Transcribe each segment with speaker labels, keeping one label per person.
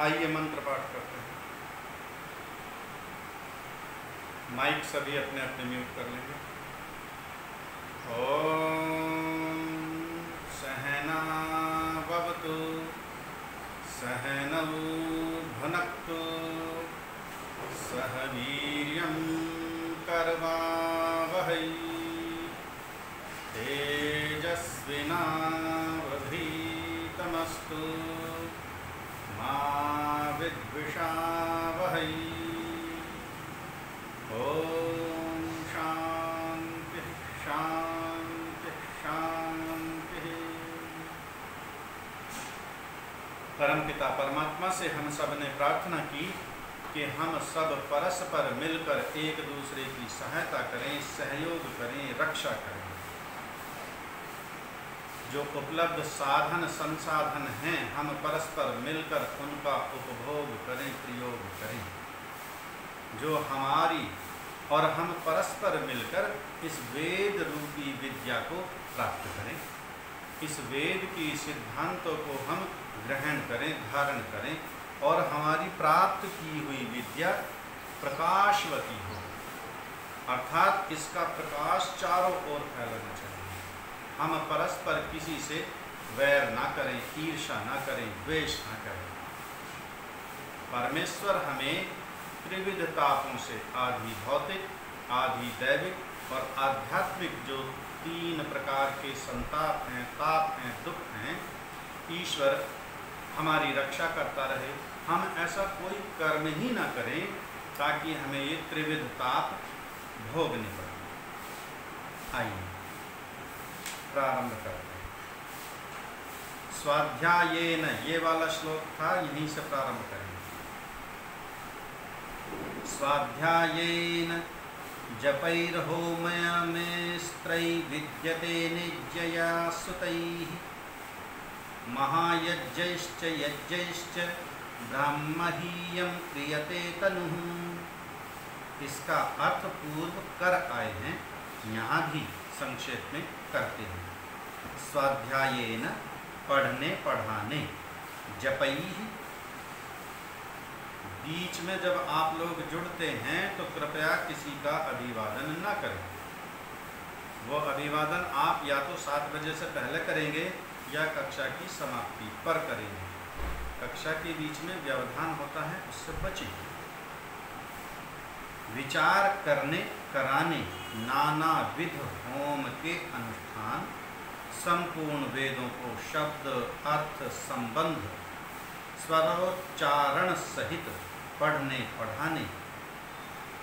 Speaker 1: आइए मंत्र पाठ करते हैं। माइक सभी अपने अपने म्यूट कर लेंगे। ओम सहना भवतु सहनौ भुनक्तु सह वीर्यं कर्वावहै तेजस्विनावधीतमस्तु मा विद्विषावहै। ओम शांति शांति शांति। परमपिता परमात्मा से हम सब ने प्रार्थना की कि हम सब परस्पर मिलकर एक दूसरे की सहायता करें, सहयोग करें, रक्षा करें। जो उपलब्ध साधन संसाधन हैं हम परस्पर मिलकर उनका उपभोग करें, प्रयोग करें। जो हमारी और हम परस्पर मिलकर इस वेद रूपी विद्या को प्राप्त करें, इस वेद की सिद्धांतों को हम ग्रहण करें, धारण करें और हमारी प्राप्त की हुई विद्या प्रकाशवती हो, अर्थात इसका प्रकाश चारों ओर फैलना चाहिए। हम परस्पर किसी से वैर ना करें, ईर्ष्या ना करें, द्वेष ना करें। परमेश्वर हमें त्रिविध तापों से, आधि भौतिक, आधि दैविक और आध्यात्मिक, जो तीन प्रकार के संताप हैं, ताप हैं, दुख हैं, ईश्वर हमारी रक्षा करता रहे। हम ऐसा कोई कर्म ही ना करें ताकि हमें ये त्रिविध ताप भोगने पड़े। आइए प्रारंभ करते हैं। स्वाध्यायेन, ये वाला श्लोक था, यहीं से प्रारंभ करेंगे। स्वाध्यायेन जपैर्होमयमेस्त्रै विद्यते निज्जया सुतैः महायज्ञैश्च यज्ञैश्च ब्राह्महीयं क्रियते तनुः। इसका अर्थ पूर्व कर आए हैं, यहाँ भी संक्षेप में करते हैं। स्वाध्यायेन, पढ़ने पढ़ाने, जपैः, बीच में जब आप लोग जुड़ते हैं तो कृपया किसी का अभिवादन न करें। वो अभिवादन आप या तो 7 बजे से पहले करेंगे या कक्षा की समाप्ति पर करेंगे। कक्षा के बीच में व्यवधान होता है, उससे बचें। विचार करने, कराने, नाना विध होम के अनुष्ठान, संपूर्ण वेदों को शब्द, अर्थ, संबंध, स्वरोच्चारण सहित पढ़ने पढ़ाने,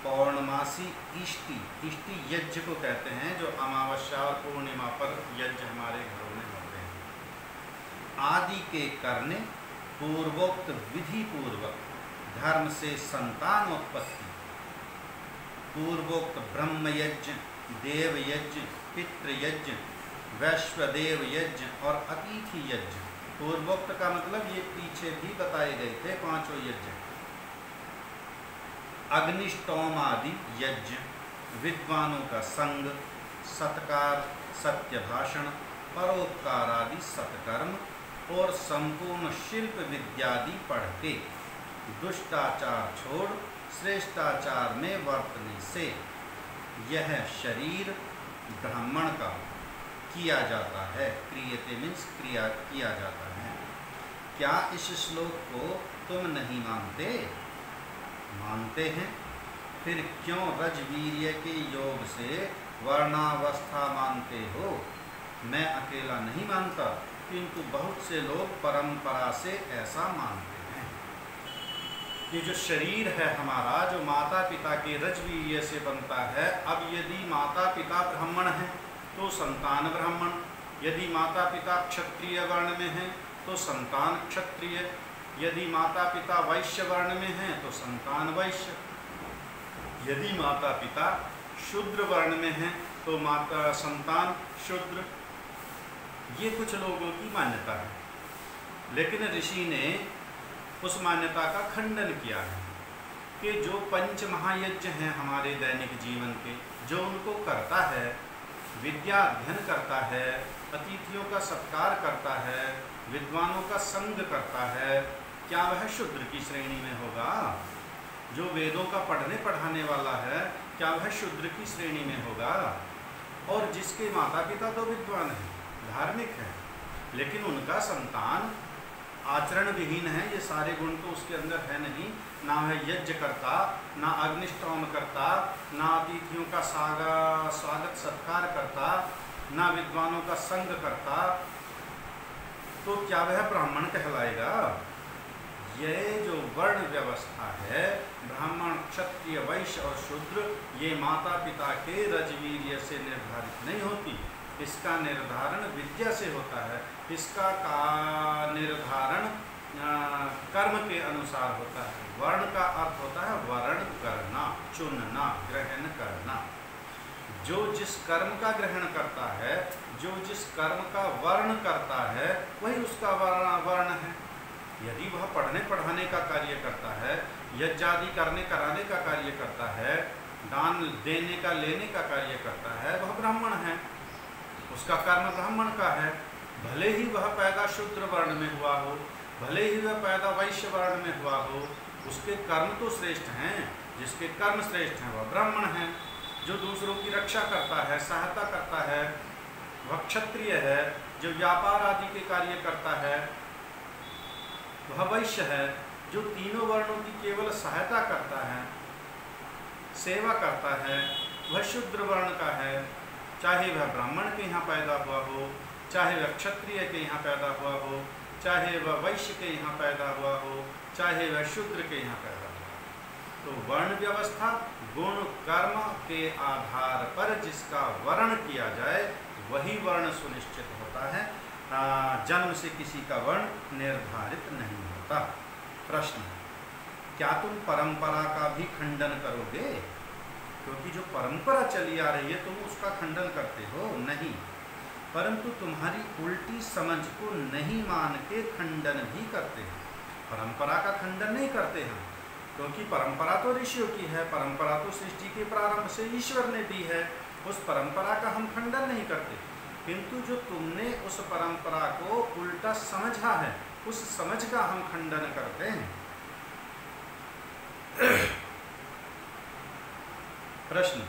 Speaker 1: पौर्णमासी इष्टि, इष्टि यज्ञ को कहते हैं, जो अमावस्या और पूर्णिमा पर यज्ञ हमारे घरों में होते हैं, आदि के करने, पूर्वोक्त विधि पूर्वक धर्म से संतानोत्पत्ति, पूर्वोक्त ब्रह्म यज्ञ, देव यज्ञ, पितृ यज्ञ, वैश्वदेव यज्ञ और अतिथि यज्ञ। पूर्वोक्त का मतलब ये पीछे भी बताए गए थे 5 यज्ञ। अग्निष्टोम आदि यज्ञ, विद्वानों का संग, सत्कार, सत्य भाषण, परोपकार आदि सत्कर्म और संपूर्ण शिल्प विद्यादि पढ़ के दुष्टाचार छोड़ श्रेष्ठाचार में वर्तने से यह शरीर ब्राह्मण का किया जाता है। क्रियते मीन्स क्रिया किया जाता है। क्या इस श्लोक को तुम नहीं मानते? मानते हैं, फिर क्यों रजवीर्य के योग से वर्णावस्था मानते हो? मैं अकेला नहीं मानता, किंतु बहुत से लोग परंपरा से ऐसा मानते हैं। ये जो शरीर है हमारा, जो माता पिता के रजवीर्य से बनता है, अब यदि माता पिता ब्राह्मण हैं तो संतान ब्राह्मण, यदि माता पिता क्षत्रिय वर्ण में हैं तो संतान क्षत्रिय, यदि माता पिता वैश्य वर्ण में हैं तो संतान वैश्य, यदि माता पिता शूद्र वर्ण में हैं तो संतान शूद्र। ये कुछ लोगों की मान्यता है, लेकिन ऋषि ने उस मान्यता का खंडन किया है कि जो पंच महायज्ञ हैं हमारे दैनिक जीवन के, जो उनको करता है, विद्या अध्ययन करता है, अतिथियों का सत्कार करता है, विद्वानों का संग करता है, क्या वह शूद्र की श्रेणी में होगा? जो वेदों का पढ़ने पढ़ाने वाला है, क्या वह शूद्र की श्रेणी में होगा? और जिसके माता पिता तो विद्वान हैं, धार्मिक हैं, लेकिन उनका संतान आचरण विहीन है, ये सारे गुण तो उसके अंदर है नहीं, ना है यज्ञ करता, ना अग्निष्टोम करता, ना अतिथियों का स्वागत सत्कार करता, ना विद्वानों का संग करता, तो क्या वह ब्राह्मण कहलाएगा? यह जो वर्ण व्यवस्था है, ब्राह्मण, क्षत्रिय, वैश्य और शूद्र, ये माता पिता के रजवीर्य से निर्धारित नहीं होती। इसका निर्धारण विद्या से होता है। इसका निर्धारण कर्म के अनुसार होता है। वर्ण का अर्थ होता है वर्ण करना, चुनना, ग्रहण करना। जो जिस कर्म का ग्रहण करता है, जो जिस कर्म का वर्ण करता है, वही उसका वर्ण है। यदि वह पढ़ने पढ़ाने का कार्य करता है, यज्ञ आदि करने कराने का कार्य करता है, दान देने का लेने का कार्य करता है, वह ब्राह्मण है, उसका कर्म ब्राह्मण का है। भले ही वह पैदा शूद्र वर्ण में हुआ हो, भले ही वह पैदा वैश्य वर्ण में हुआ हो, उसके कर्म तो श्रेष्ठ हैं। जिसके कर्म श्रेष्ठ हैं वह ब्राह्मण है। जो दूसरों की रक्षा करता है, सहायता करता है, वह क्षत्रिय है। जो व्यापार आदि के कार्य करता है वह वैश्य है। जो तीनों वर्णों की केवल सहायता करता है, सेवा करता है, वह शूद्र वर्ण का है। चाहे वह ब्राह्मण के यहाँ पैदा हुआ हो, चाहे वह क्षत्रिय के यहाँ पैदा हुआ हो, चाहे वह वैश्य के यहाँ पैदा हुआ हो, चाहे वह शूद्र के यहाँ पैदा हुआ हो। तो वर्ण व्यवस्था गुण कर्म के आधार पर जिसका वर्ण किया जाए वही वर्ण सुनिश्चित होता है। जन्म से किसी का वर्ण निर्धारित नहीं होता। प्रश्न, क्या तुम परंपरा का भी खंडन करोगे? क्योंकि जो परंपरा चली आ रही है तुम उसका खंडन करते हो नहीं, परंतु तुम्हारी उल्टी समझ को नहीं मान के खंडन भी करते हैं। परंपरा का खंडन नहीं करते हैं, क्योंकि परंपरा तो ऋषियों की है, परंपरा तो सृष्टि के प्रारंभ से ईश्वर ने दी है, उस परंपरा का हम खंडन नहीं करते। किंतु जो तुमने उस परंपरा को उल्टा समझा है, उस समझ का हम खंडन करते हैं। प्रश्न,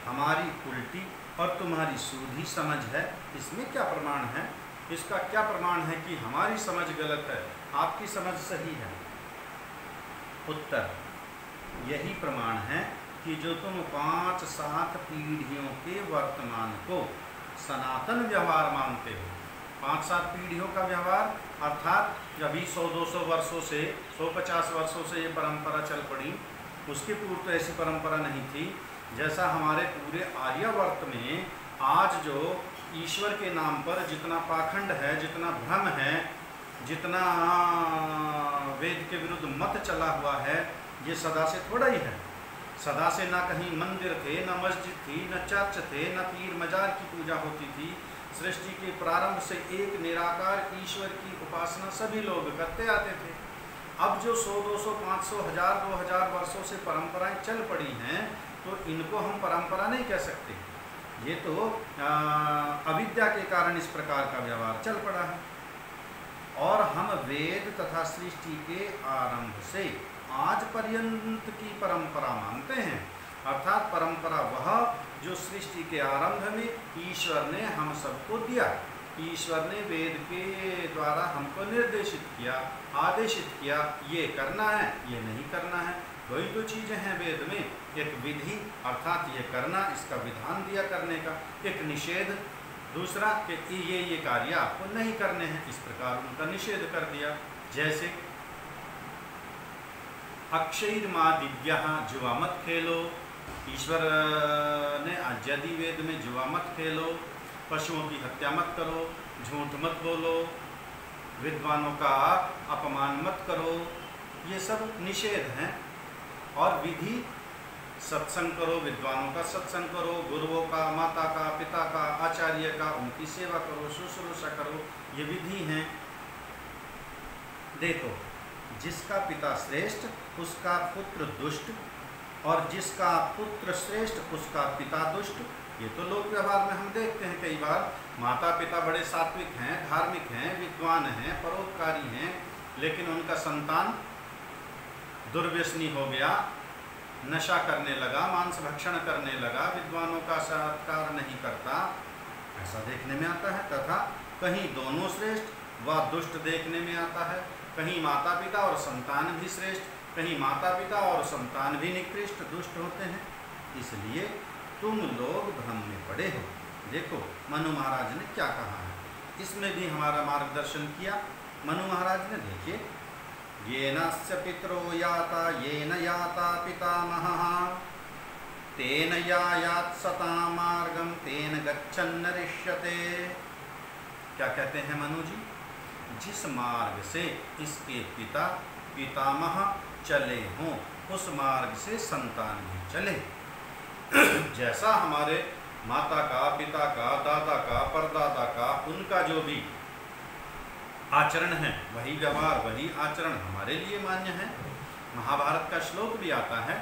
Speaker 1: हमारी उल्टी और तुम्हारी सूधी समझ है, इसमें क्या प्रमाण है? इसका क्या प्रमाण है कि हमारी समझ गलत है, आपकी समझ सही है? उत्तर, यही प्रमाण है कि जो तुम 5-7 पीढ़ियों के वर्तमान को सनातन व्यवहार मानते हो, 5-7 पीढ़ियों का व्यवहार, अर्थात अभी 100-200 वर्षों से, 150 वर्षों से ये परंपरा चल पड़ी, उसके पूर्व तो ऐसी परंपरा नहीं थी। जैसा हमारे पूरे आर्यावर्त में आज जो ईश्वर के नाम पर जितना पाखंड है, जितना भ्रम है, जितना वेद के विरुद्ध मत चला हुआ है, ये सदा से थोड़ा ही है। सदा से ना कहीं मंदिर थे, ना मस्जिद थी, न चर्च थे, न पीर मजार की पूजा होती थी। सृष्टि के प्रारंभ से एक निराकार ईश्वर की उपासना सभी लोग करते आते थे। अब जो 100-200, 500, 1000, 2000 वर्षों से परंपराएं चल पड़ी हैं, तो इनको हम परंपरा नहीं कह सकते। ये तो अविद्या के कारण इस प्रकार का व्यवहार चल पड़ा है। और हम वेद तथा सृष्टि के आरंभ से आज पर्यंत की परंपरा मानते हैं, अर्थात परंपरा वह जो सृष्टि के आरंभ में ईश्वर ने हम सबको दिया। ईश्वर ने वेद के द्वारा हमको निर्देशित किया, आदेशित किया, ये करना है, ये नहीं करना है। वही दो चीज़ें हैं वेद में, एक विधि अर्थात ये करना, इसका विधान दिया करने का, एक निषेध, दूसरा कि ये कार्य आपको नहीं करने हैं, इस प्रकार उनका निषेध कर दिया। जैसे अक्षयर्मा दिव्या, जुआ मत खेलो, ईश्वर ने आज्ञादि वेद में जुआ मत खेलो, पशुओं की हत्या मत करो, झूठ मत बोलो, विद्वानों का अपमान मत करो, ये सब निषेध हैं। और विधि, सत्संग करो, विद्वानों का सत्संग करो, गुरुओं का, माता का, पिता का, आचार्य का, उनकी सेवा करो, शुश्रूषा करो, ये विधि हैं। देखो, जिसका पिता श्रेष्ठ उसका पुत्र दुष्ट, और जिसका पुत्र श्रेष्ठ उसका पिता दुष्ट। ये तो लोक व्यवहार में हम देखते हैं कई बार। माता पिता बड़े सात्विक हैं, धार्मिक हैं, विद्वान हैं, परोपकारी हैं, लेकिन उनका संतान दुर्व्यसनी हो गया, नशा करने लगा, मांस भक्षण करने लगा, विद्वानों का सत्कार नहीं करता, ऐसा देखने में आता है। तथा कहीं दोनों श्रेष्ठ व दुष्ट देखने में आता है, कहीं माता पिता और संतान भी श्रेष्ठ, कहीं माता पिता और संतान भी निकृष्ट दुष्ट होते हैं। इसलिए तुम लोग भ्रम में पड़े हो। देखो मनु महाराज ने क्या कहा है, इसमें भी हमारा मार्गदर्शन किया मनु महाराज ने। देखिए, येनस्य पितरो याता येन याता पितामहः तेन यायात् सतां मार्गं तेन गच्छन् नरिष्यते। क्या कहते हैं मनु जी? जिस मार्ग से इसके पिता पितामह चले हों उस मार्ग से संतान भी चले। जैसा हमारे माता का, पिता का, दादा का, परदादा का, उनका जो भी आचरण है, वही व्यवहार, वही आचरण हमारे लिए मान्य है। महाभारत का श्लोक भी आता है,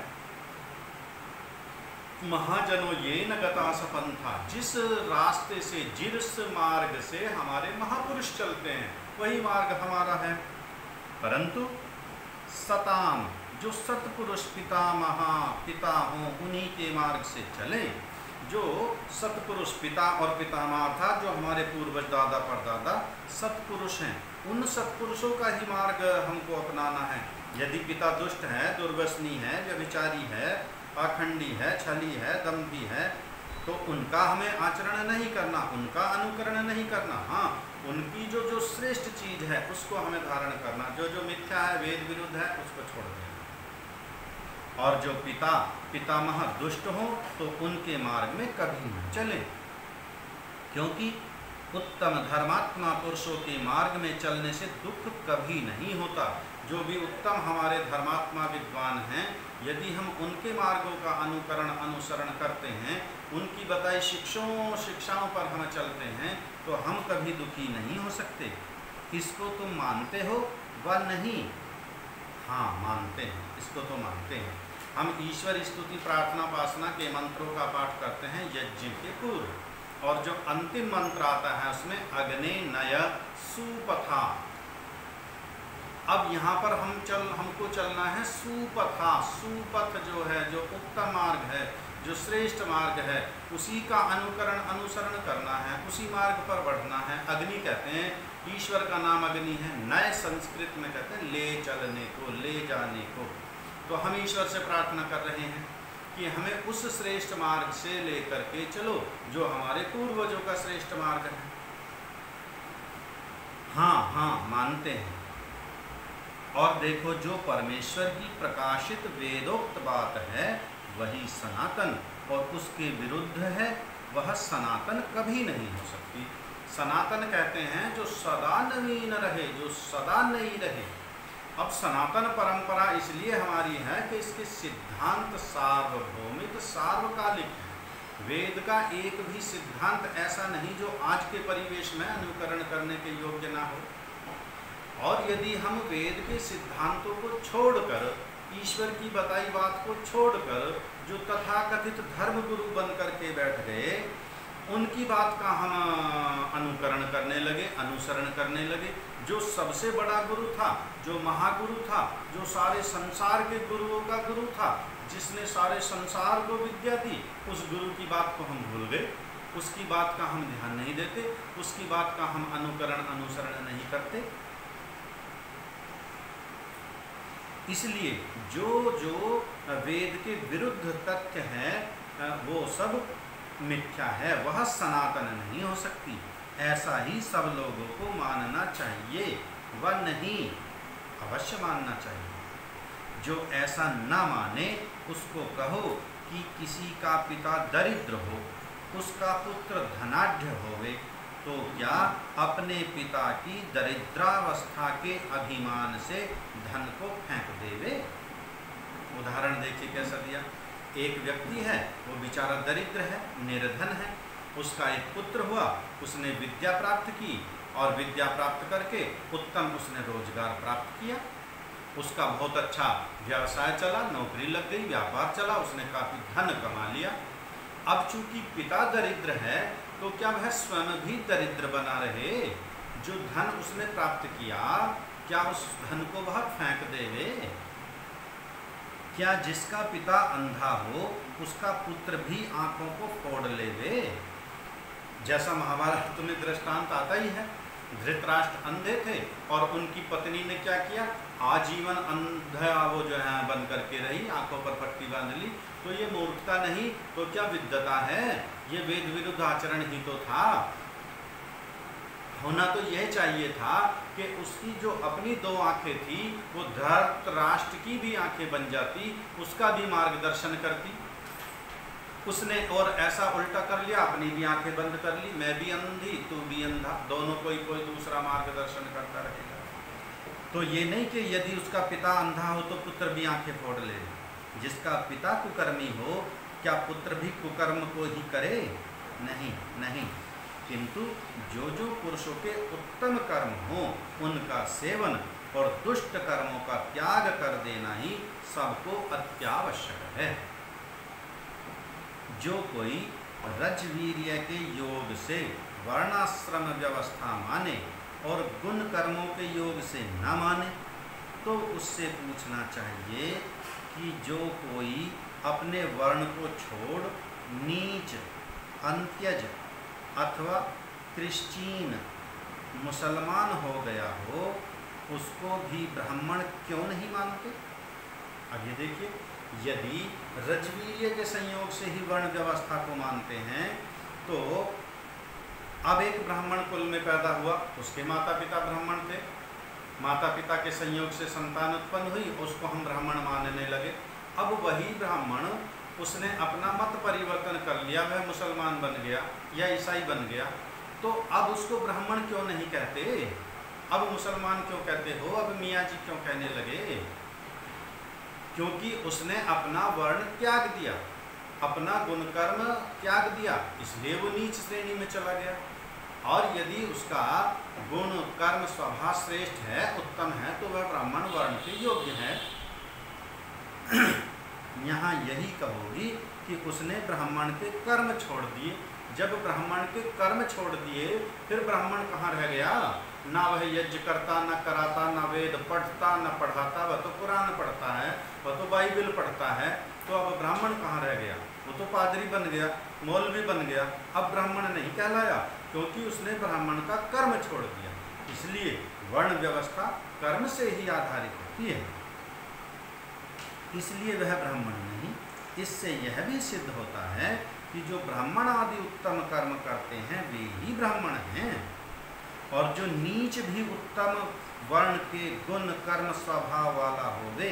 Speaker 1: महाजनो ये न गतास पंथा, जिस रास्ते से, जिस मार्ग से हमारे महापुरुष चलते हैं वही मार्ग हमारा है। परंतु सताम, जो सतपुरुष पितामह पिता हों उन्हीं के मार्ग से चले। जो सतपुरुष पिता और पितामह था, जो हमारे पूर्वज दादा परदादा सतपुरुष हैं, उन सतपुरुषों का ही मार्ग हमको अपनाना है। यदि पिता दुष्ट है, दुर्व्यसनी है, व्यभिचारी है, पाखंडी है, छली है, दंभी है, तो उनका हमें आचरण नहीं करना, उनका अनुकरण नहीं करना। हाँ, उनकी जो जो श्रेष्ठ चीज है उसको हमें धारण करना, जो जो मिथ्या है, वेद विरुद्ध है, उसको छोड़ देना। और जो पिता पितामह दुष्ट हो तो उनके मार्ग में कभी न चले, क्योंकि उत्तम धर्मात्मा पुरुषों के मार्ग में चलने से दुख कभी नहीं होता। जो भी उत्तम हमारे धर्मात्मा विद्वान हैं, यदि हम उनके मार्गों का अनुकरण अनुसरण करते हैं, उनकी बताई शिक्षाओं पर हम चलते हैं, तो हम कभी दुखी नहीं हो सकते। इसको तुम मानते हो व नहीं? हाँ, मानते हैं, इसको तो मानते हैं। हम ईश्वर स्तुति प्रार्थना उपासना के मंत्रों का पाठ करते हैं यज्ञ के पूर्व, और जो अंतिम मंत्र आता है उसमें अग्ने नय सुपथा। अब यहाँ पर हमको चलना है सुपथा। सुपथ जो है, जो उत्तम मार्ग है, जो श्रेष्ठ मार्ग है, उसी का अनुकरण अनुसरण करना है, उसी मार्ग पर बढ़ना है। अग्नि कहते हैं, ईश्वर का नाम अग्नि है। नए संस्कृत में कहते हैं ले चलने को, ले जाने को। तो हम ईश्वर से प्रार्थना कर रहे हैं कि हमें उस श्रेष्ठ मार्ग से लेकर के चलो जो हमारे पूर्वजों का श्रेष्ठ मार्ग है। हाँ हाँ, मानते हैं। और देखो, जो परमेश्वर की प्रकाशित वेदोक्त बात है वही सनातन, और उसके विरुद्ध है वह सनातन कभी नहीं हो सकती। सनातन कहते हैं जो सदा नवीन रहे, जो सदा नई रहे। अब सनातन परंपरा इसलिए हमारी है कि इसके सिद्धांत सार्वभौमिक सार्वकालिक है। वेद का एक भी सिद्धांत ऐसा नहीं जो आज के परिवेश में अनुकरण करने के योग्य ना हो। और यदि हम वेद के सिद्धांतों को छोड़कर, ईश्वर की बताई बात को छोड़कर, जो तथाकथित धर्म गुरु बन करके बैठ गए, उनकी बात का हम अनुकरण करने लगे, अनुसरण करने लगे, जो सबसे बड़ा गुरु था, जो महागुरु था, जो सारे संसार के गुरुओं का गुरु था, जिसने सारे संसार को विद्या दी, उस गुरु की बात को हम भूल गए, उसकी बात का हम ध्यान नहीं देते, उसकी बात का हम अनुकरण अनुसरण नहीं करते। इसलिए जो जो वेद के विरुद्ध तथ्य हैं वो सब मिथ्या है, वह सनातन नहीं हो सकती। ऐसा ही सब लोगों को मानना चाहिए, वह नहीं अवश्य मानना चाहिए। जो ऐसा न माने उसको कहो कि किसी का पिता दरिद्र हो, उसका पुत्र धनाढ्य होवे, तो क्या अपने पिता की दरिद्रावस्था के अभिमान से धन को फेंक देवे? उदाहरण देखिए कैसा दिया। एक व्यक्ति है, वो बेचारा दरिद्र है, निर्धन है, उसका एक पुत्र हुआ, उसने विद्या प्राप्त की, और विद्या प्राप्त करके उत्तम उसने रोजगार प्राप्त किया, उसका बहुत अच्छा व्यवसाय चला, नौकरी लग गई, व्यापार चला, उसने काफ़ी धन कमा लिया। अब चूंकि पिता दरिद्र है तो क्या वह स्वयं भी दरिद्र बना रहे? जो धन उसने प्राप्त किया, क्या उस धन को वह फेंक देवे? क्या जिसका पिता अंधा हो उसका पुत्र भी आंखों को फोड़ लेवे? जैसा महाभारत में दृष्टांत आता ही है, धृतराष्ट्र अंधे थे और उनकी पत्नी ने क्या किया, आजीवन अंधा वो जो है बन करके रही, आंखों पर पट्टी बांध ली। तो ये मूर्खता नहीं तो क्या विद्वता है? ये वेद विरुद्ध आचरण ही तो था। होना तो यह चाहिए था कि उसकी जो अपनी 2 आंखें थी वो धृतराष्ट्र की भी आंखें बन जाती, उसका भी मार्गदर्शन करती। उसने और ऐसा उल्टा कर लिया, अपनी भी आंखें बंद कर ली, मैं भी अंधी तू भी अंधा, दोनों कोई दूसरा मार्गदर्शन करता रहेगा। तो ये नहीं कि यदि उसका पिता अंधा हो तो पुत्र भी आंखें फोड़ ले। जिसका पिता कुकर्मी हो क्या पुत्र भी कुकर्म को ही करे? नहीं नहीं, किंतु जो जो पुरुषों के उत्तम कर्म हो उनका सेवन और दुष्ट कर्मों का त्याग कर देना ही सबको अत्यावश्यक है। जो कोई रजवीर्य के योग से वर्णाश्रम व्यवस्था माने और गुण कर्मों के योग से न माने तो उससे पूछना चाहिए कि जो कोई अपने वर्ण को छोड़ नीच, अंत्यज अथवा क्रिश्चियन मुसलमान हो गया हो उसको भी ब्राह्मण क्यों नहीं मानते? अब ये देखिए, यदि रजवीर्य के संयोग से ही वर्ण व्यवस्था को मानते हैं तो अब एक ब्राह्मण कुल में पैदा हुआ, उसके माता पिता ब्राह्मण थे, माता पिता के संयोग से संतान उत्पन्न हुई, उसको हम ब्राह्मण मानने लगे। अब वही ब्राह्मण उसने अपना मत परिवर्तन कर लिया, वह मुसलमान बन गया या ईसाई बन गया, तो अब उसको ब्राह्मण क्यों नहीं कहते? अब मुसलमान क्यों कहते हो? अब मियाँ जी क्यों कहने लगे? क्योंकि उसने अपना वर्ण त्याग दिया, अपना गुण कर्म त्याग दिया, इसलिए वो नीच श्रेणी में चला गया। और यदि उसका गुण कर्म स्वभाव श्रेष्ठ है, उत्तम है, तो वह ब्राह्मण वर्ण के योग्य है। यहाँ यही कहोगी कि उसने ब्राह्मण के कर्म छोड़ दिए। जब ब्राह्मण के कर्म छोड़ दिए फिर ब्राह्मण कहाँ रह गया? ना वह यज्ञ करता, न कराता, न वेद पढ़ता, न पढ़ाता, वह तो कुरान पढ़ता है, वह तो बाइबल पढ़ता है, तो अब ब्राह्मण कहाँ रह गया? वो तो पादरी बन गया, मौलवी बन गया, अब ब्राह्मण नहीं कहलाया क्योंकि उसने ब्राह्मण का कर्म छोड़ दिया। इसलिए वर्ण व्यवस्था कर्म से ही आधारित होती है, इसलिए वह ब्राह्मण नहीं। इससे यह भी सिद्ध होता है कि जो ब्राह्मण आदि उत्तम कर्म करते हैं वे ही ब्राह्मण हैं, और जो नीच भी उत्तम वर्ण के गुण कर्म स्वभाव वाला होवे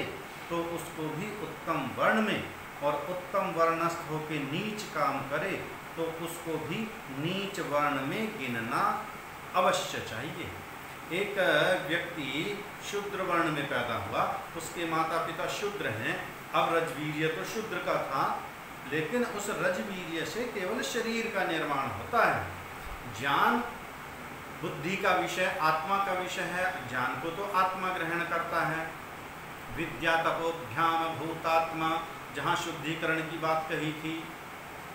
Speaker 1: तो उसको भी उत्तम वर्ण में, और उत्तम वर्णस्थ होकर नीच काम करे तो उसको भी नीच वर्ण में गिनना अवश्य चाहिए। एक व्यक्ति शूद्र वर्ण में पैदा हुआ, उसके माता पिता शूद्र हैं, अब रजवीर्य तो शूद्र का था, लेकिन उस रजवीर्य से केवल शरीर का निर्माण होता है। ज्ञान बुद्धि का विषय, आत्मा का विषय है, ज्ञान को तो आत्मा ग्रहण करता है। विद्या तपोभ्याम भूतात्मा, जहाँ शुद्धिकरण की बात कही थी,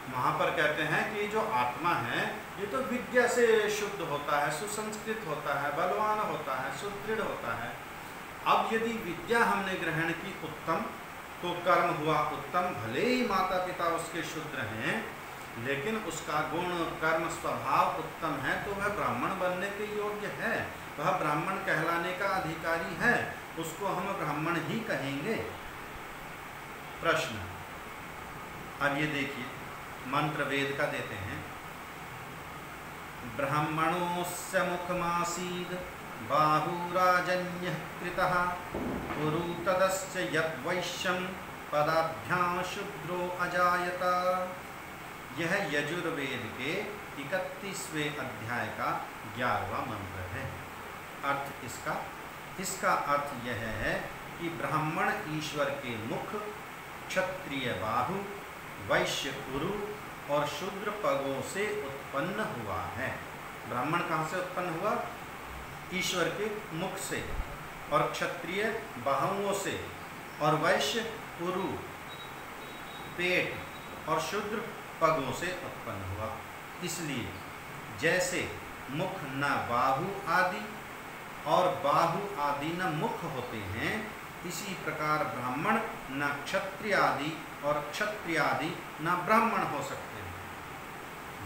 Speaker 1: वहाँ पर कहते हैं कि जो आत्मा है ये तो विद्या से शुद्ध होता है, सुसंस्कृत होता है, बलवान होता है, सुदृढ़ होता है। अब यदि विद्या हमने ग्रहण की उत्तम तो कर्म हुआ उत्तम, भले ही माता पिता उसके शूद्र हैं, लेकिन उसका गुण कर्म स्वभाव उत्तम है तो वह ब्राह्मण बनने के योग्य है, वह ब्राह्मण कहलाने का अधिकारी है, उसको हम ब्राह्मण ही कहेंगे। प्रश्न, अब ये देखिए मंत्र वेद का देते हैं। ब्राह्मणोस्य मुखमासीद बाहुराजन्यः कृतः पुरु तदस्य यद्वैश्यं पदाभ्यां शूद्रो अजायत। यह यजुर्वेद के 31वें अध्याय का 11वां मंत्र है। अर्थ इसका अर्थ यह है कि ब्राह्मण ईश्वर के मुख, क्षत्रिय बाहु, वैश्य पुरु और शूद्र पगों से उत्पन्न हुआ है। ब्राह्मण कहाँ से उत्पन्न हुआ? ईश्वर के मुख से, और क्षत्रिय बाहुओं से, और वैश्य पुरु पेट और शूद्र पगों से उत्पन्न हुआ। इसलिए जैसे मुख न बाहु आदि और बाहु आदि इसी प्रकार ब्राह्मण न क्षत्रिय आदि और क्षत्रिय आदि न ब्राह्मण हो सकते हैं।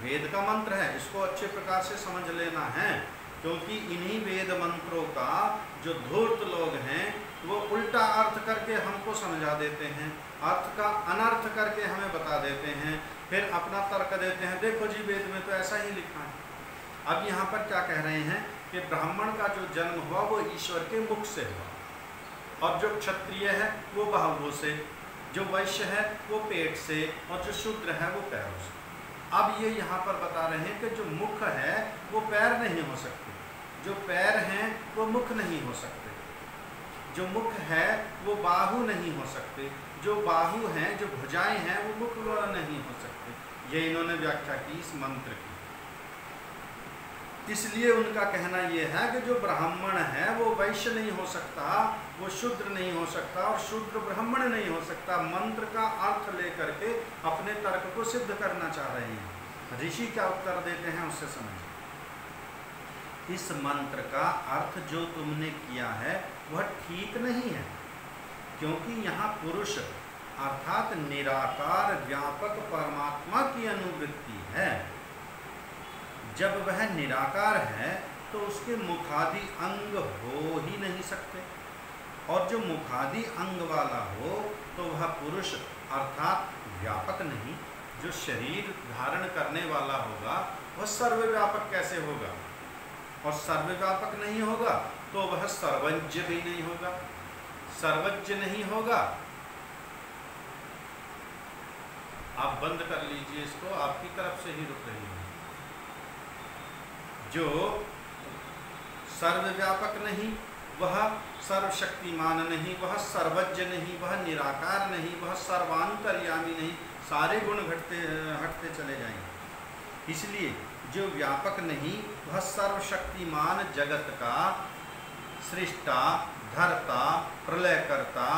Speaker 1: वेद का मंत्र है, इसको अच्छे प्रकार से समझ लेना है, क्योंकि इन्हीं वेद मंत्रों का जो धूर्त लोग हैं वो उल्टा अर्थ करके हमको समझा देते हैं, अर्थ का अनर्थ करके हमें बता देते हैं, फिर अपना तर्क देते हैं, देखो जी वेद में तो ऐसा ही लिखा है। अब यहाँ पर क्या कह रहे हैं कि ब्राह्मण का जो जन्म हुआ वो ईश्वर के मुख से हुआ, और जो क्षत्रिय है वो बाहुओं से, जो वैश्य है वो पेट से, और जो शूद्र है वो पैरों से। अब ये यहाँ पर बता रहे हैं कि जो मुख है वो पैर नहीं हो सकते, जो पैर हैं वो मुख नहीं हो सकते, जो मुख है वो बाहु नहीं हो सकते, जो बाहु हैं, जो भुजाएं हैं वो मुख नहीं हो सकते। ये इन्होंने व्याख्या की इस मंत्र की। इसलिए उनका कहना यह है कि जो ब्राह्मण है वो वैश्य नहीं हो सकता, वो शूद्र नहीं हो सकता, और शूद्र ब्राह्मण नहीं हो सकता। मंत्र का अर्थ लेकर के अपने तर्क को सिद्ध करना चाह रहे हैं। ऋषि क्या उत्तर देते हैं उससे समझिए। इस मंत्र का अर्थ जो तुमने किया है वह ठीक नहीं है, क्योंकि यहाँ पुरुष अर्थात निराकार व्यापक परमात्मा की अनुवृत्ति है। जब वह निराकार है तो उसके मुखादि अंग हो ही नहीं सकते, और जो मुखादि अंग वाला हो तो वह पुरुष अर्थात व्यापक नहीं, जो शरीर धारण करने वाला होगा वह सर्वव्यापक कैसे होगा, और सर्वव्यापक नहीं होगा तो वह सर्वज्ञ भी नहीं होगा, सर्वज्ञ नहीं होगा। आप बंद कर लीजिए इसको, आपकी तरफ से ही रुक रही है। जो सर्वव्यापक नहीं, वह सर्वशक्तिमान नहीं, वह सर्वज्ञ नहीं, वह निराकार नहीं, वह सर्वांतर्यामी नहीं, सारे गुण हटते चले जाएंगे। इसलिए जो व्यापक नहीं वह सर्वशक्तिमान जगत का सृष्टा, धर्ता, प्रलयकर्ता,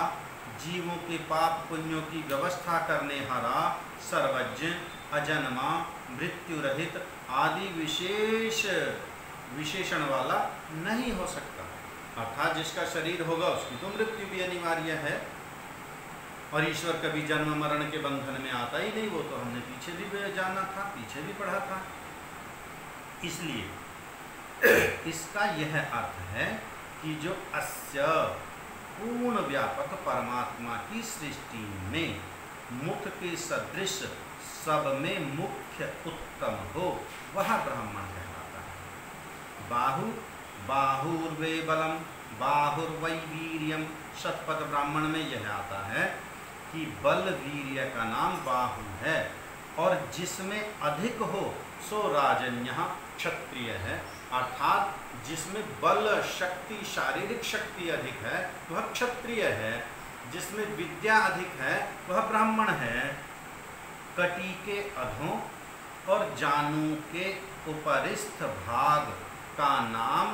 Speaker 1: जीवों के पाप पुण्यों की व्यवस्था करने हारा, सर्वज्ञ, अजन्मा, मृत्यु रहित आदि विशेषण वाला नहीं हो सकता। अर्थात जिसका शरीर होगा उसकी तो मृत्यु भी अनिवार्य है, और ईश्वर कभी जन्म मरण के बंधन में आता ही नहीं, वो तो हमने पीछे भी जाना था, पीछे भी पढ़ा था। इसलिए इसका यह अर्थ है कि जो अस्य पूर्ण व्यापक परमात्मा की सृष्टि में मुख के सदृश सब में मुख्य उत्तम हो वह ब्राह्मण कहलाता है। बाहु बाहुर्वे बलम बाहुर्वै वीर्यम, शतपथ ब्राह्मण में यह आता है कि बल वीर्य का नाम बाहु है, और जिसमें अधिक हो सो राजन्यः क्षत्रिय है, अर्थात जिसमें बल शक्ति शारीरिक शक्ति अधिक है वह क्षत्रिय है, जिसमें विद्या अधिक है वह ब्राह्मण है। कटी के अधों और जानु के उपरिस्थ भाग का नाम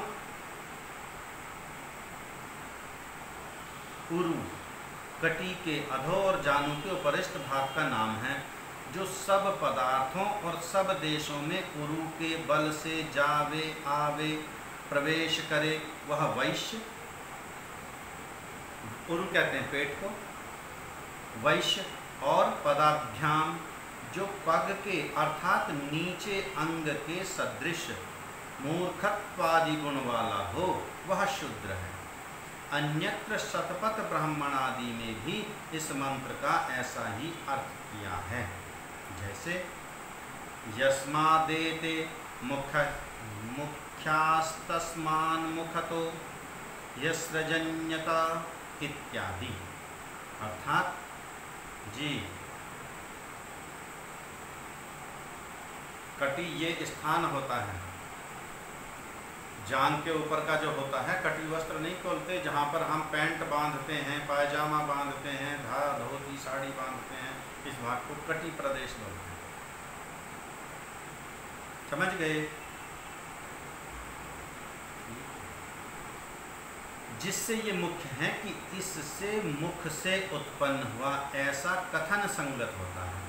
Speaker 1: उरु, कटी के अधो और जानु के उपरिस्थ भाग का नाम है। जो सब पदार्थों और सब देशों में उरु के बल से जावे आवे प्रवेश करे वह वैश्य, उरु कहते हैं पेट को, वैश्य, और पदाभ्याम जो पग के अर्थात नीचे अंग के सदृश मूर्खत्वादि गुण वाला हो वह शूद्र है। अन्यत्र शतपथ ब्राह्मण आदि में भी इस मंत्र का ऐसा ही अर्थ किया है। जैसे यस्मादेते मुख्यास्तस्मान् मुखतो यस्रजन्यता इत्यादि, अर्थात जी कटी ये स्थान होता है, जांघ के ऊपर का जो होता है, कटी वस्त्र नहीं खोलते, जहाँ पर हम पैंट बांधते हैं, पायजामा बांधते हैं, धोती साड़ी बांधते हैं, इस भाग को कटी प्रदेश बोलते हैं। समझ गए? जिससे ये मुख्य है कि इससे मुख से उत्पन्न हुआ ऐसा कथन संगत होता है,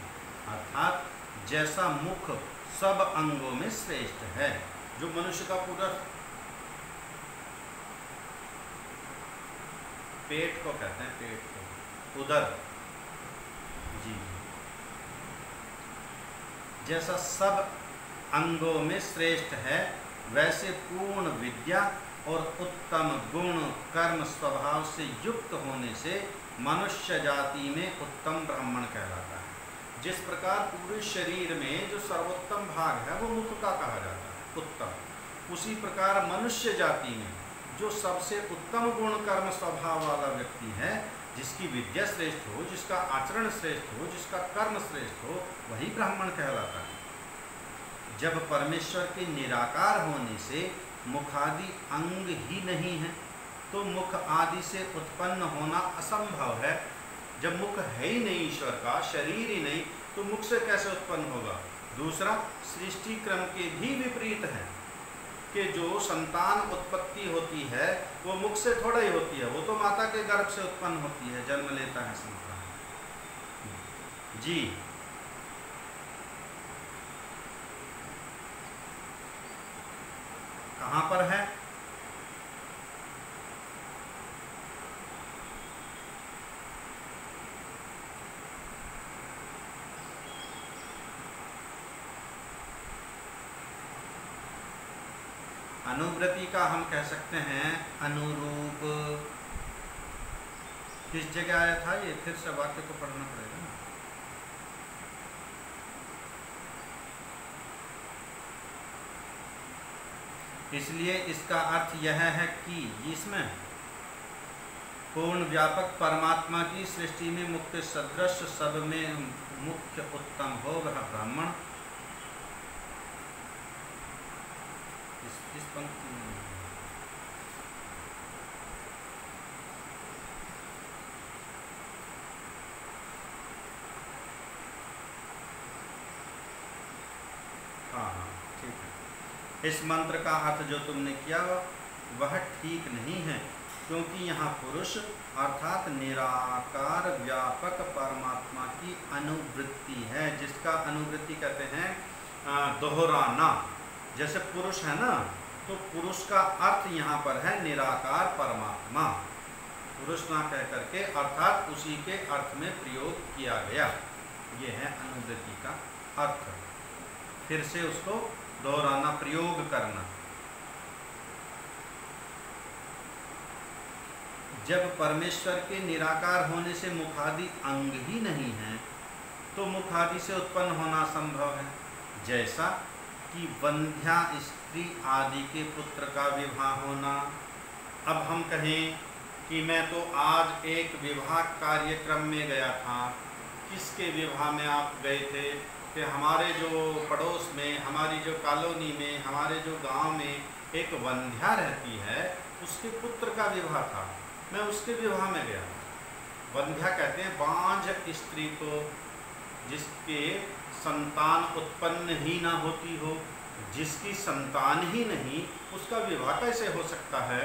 Speaker 1: अर्थात जैसा मुख सब अंगों में श्रेष्ठ है। जो मनुष्य का पूरा पेट को कहते हैं, पेट को, उदर। जी, जैसा सब अंगों में श्रेष्ठ है, वैसे पूर्ण विद्या और उत्तम गुण कर्म स्वभाव से युक्त होने से मनुष्य जाति में उत्तम ब्राह्मण कहलाता है। जिस प्रकार पूरे शरीर में जो सर्वोत्तम भाग है वो मुख का कहा जाता है, उत्तम, उसी प्रकार मनुष्य जाति में जो सबसे उत्तम गुण कर्म स्वभाव वाला व्यक्ति है, जिसकी विद्या श्रेष्ठ हो, जिसका आचरण श्रेष्ठ हो, जिसका कर्म श्रेष्ठ हो, वही ब्राह्मण कहलाता है। जब परमेश्वर के निराकार होने से मुखादि अंग ही नहीं है, तो मुख आदि से उत्पन्न होना असंभव है। जब मुख है ही नहीं ईश्वर का, शरीर ही नहीं, तो मुख से कैसे उत्पन्न होगा। दूसरा, सृष्टि क्रम के भी विपरीत है कि जो संतान उत्पत्ति होती है वो मुख से थोड़ा ही होती है, वो तो माता के गर्भ से उत्पन्न होती है, जन्म लेता है संतान। जी, कहाँ पर है? अनुवृत्ति का हम कह सकते हैं अनुरूप। किस जगह आया था ये? फिर से वाक्य को पढ़ना पड़ेगा ना। इसलिए इसका अर्थ यह है कि इसमें पूर्ण व्यापक परमात्मा की सृष्टि में मुख्य सदृश सब में मुख्य उत्तम हो वह ब्राह्मण। इस पंक्ति में हाँ, ठीक है। इस मंत्र का अर्थ जो तुमने किया वह ठीक नहीं है, क्योंकि यहाँ पुरुष अर्थात निराकार व्यापक परमात्मा की अनुवृत्ति है, जिसका अनुवृत्ति कहते हैं दोहराना। जैसे पुरुष है ना, तो पुरुष का अर्थ यहाँ पर है निराकार परमात्मा। पुरुष ना कह करके अर्थात उसी के अर्थ में प्रयोग किया गया, ये है अनुवृत्ति का अर्थ। फिर से उसको दोहराना, प्रयोग करना। जब परमेश्वर के निराकार होने से मुखादि अंग ही नहीं है, तो मुखादि से उत्पन्न होना संभव है। जैसा कि वंध्या स्त्री आदि के पुत्र का विवाह होना। अब हम कहें कि मैं तो आज एक विवाह कार्यक्रम में गया था। किसके विवाह में आप गए थे? कि हमारे जो पड़ोस में, हमारी जो कॉलोनी में, हमारे जो गांव में एक वंध्या रहती है, उसके पुत्र का विवाह था, मैं उसके विवाह में गया। वंध्या कहते हैं बांझ स्त्री को, जिसके संतान उत्पन्न ही ना होती हो, जिसकी संतान ही नहीं, उसका विवाह कैसे हो सकता है?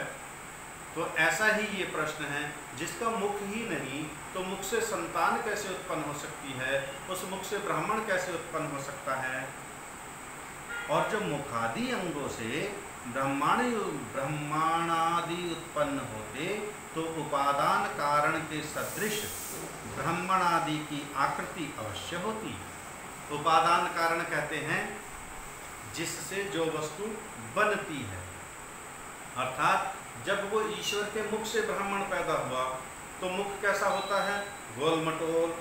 Speaker 1: तो ऐसा ही ये प्रश्न है, जिसका मुख ही नहीं, तो मुख से संतान कैसे उत्पन्न हो सकती है? उस मुख से ब्राह्मण कैसे उत्पन्न हो सकता है? और जो मुखादि अंगों से ब्रह्माणादि उत्पन्न होते, तो उपादान कारण के सदृश ब्रह्मणादि की आकृति अवश्य होती। उपादान कारण कहते हैं जिससे जो वस्तु बनती है, अर्थात जब वो ईश्वर के मुख से ब्राह्मण पैदा हुआ, तो मुख कैसा होता है? गोल मटोल।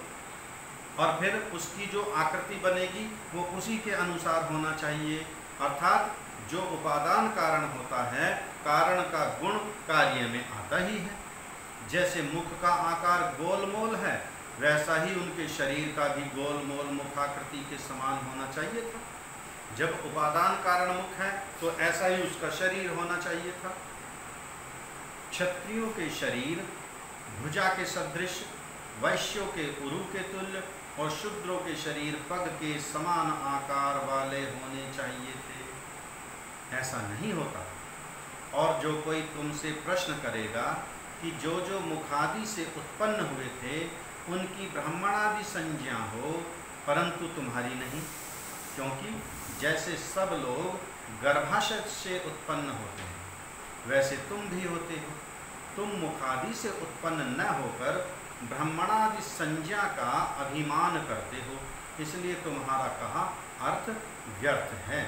Speaker 1: और फिर उसकी जो आकृति बनेगी वो उसी के अनुसार होना चाहिए। अर्थात जो उपादान कारण होता है, कारण का गुण कार्य में आता ही है। जैसे मुख का आकार गोलमोल है, वैसा ही उनके शरीर का भी गोलमोल मुखाकृति के समान होना चाहिए था। जब उपादान कारण मुख है, तो ऐसा ही उसका शरीर होना चाहिए था। क्षत्रियों के शरीर भुजा के सदृश, वैश्यों के उरु के तुल्य और शूद्रों के शरीर पग के समान आकार वाले होने चाहिए थे। ऐसा नहीं होता। और जो कोई तुमसे प्रश्न करेगा कि जो जो मुखादि से उत्पन्न हुए थे उनकी ब्राह्मणादि संज्ञा हो, परंतु तुम्हारी नहीं, क्योंकि जैसे सब लोग गर्भाशय से उत्पन्न होते हैं, वैसे तुम भी होते हो। तुम मुखादि से उत्पन्न न होकर ब्राह्मणादि संज्ञा का अभिमान करते हो, इसलिए तुम्हारा कहा अर्थ व्यर्थ है,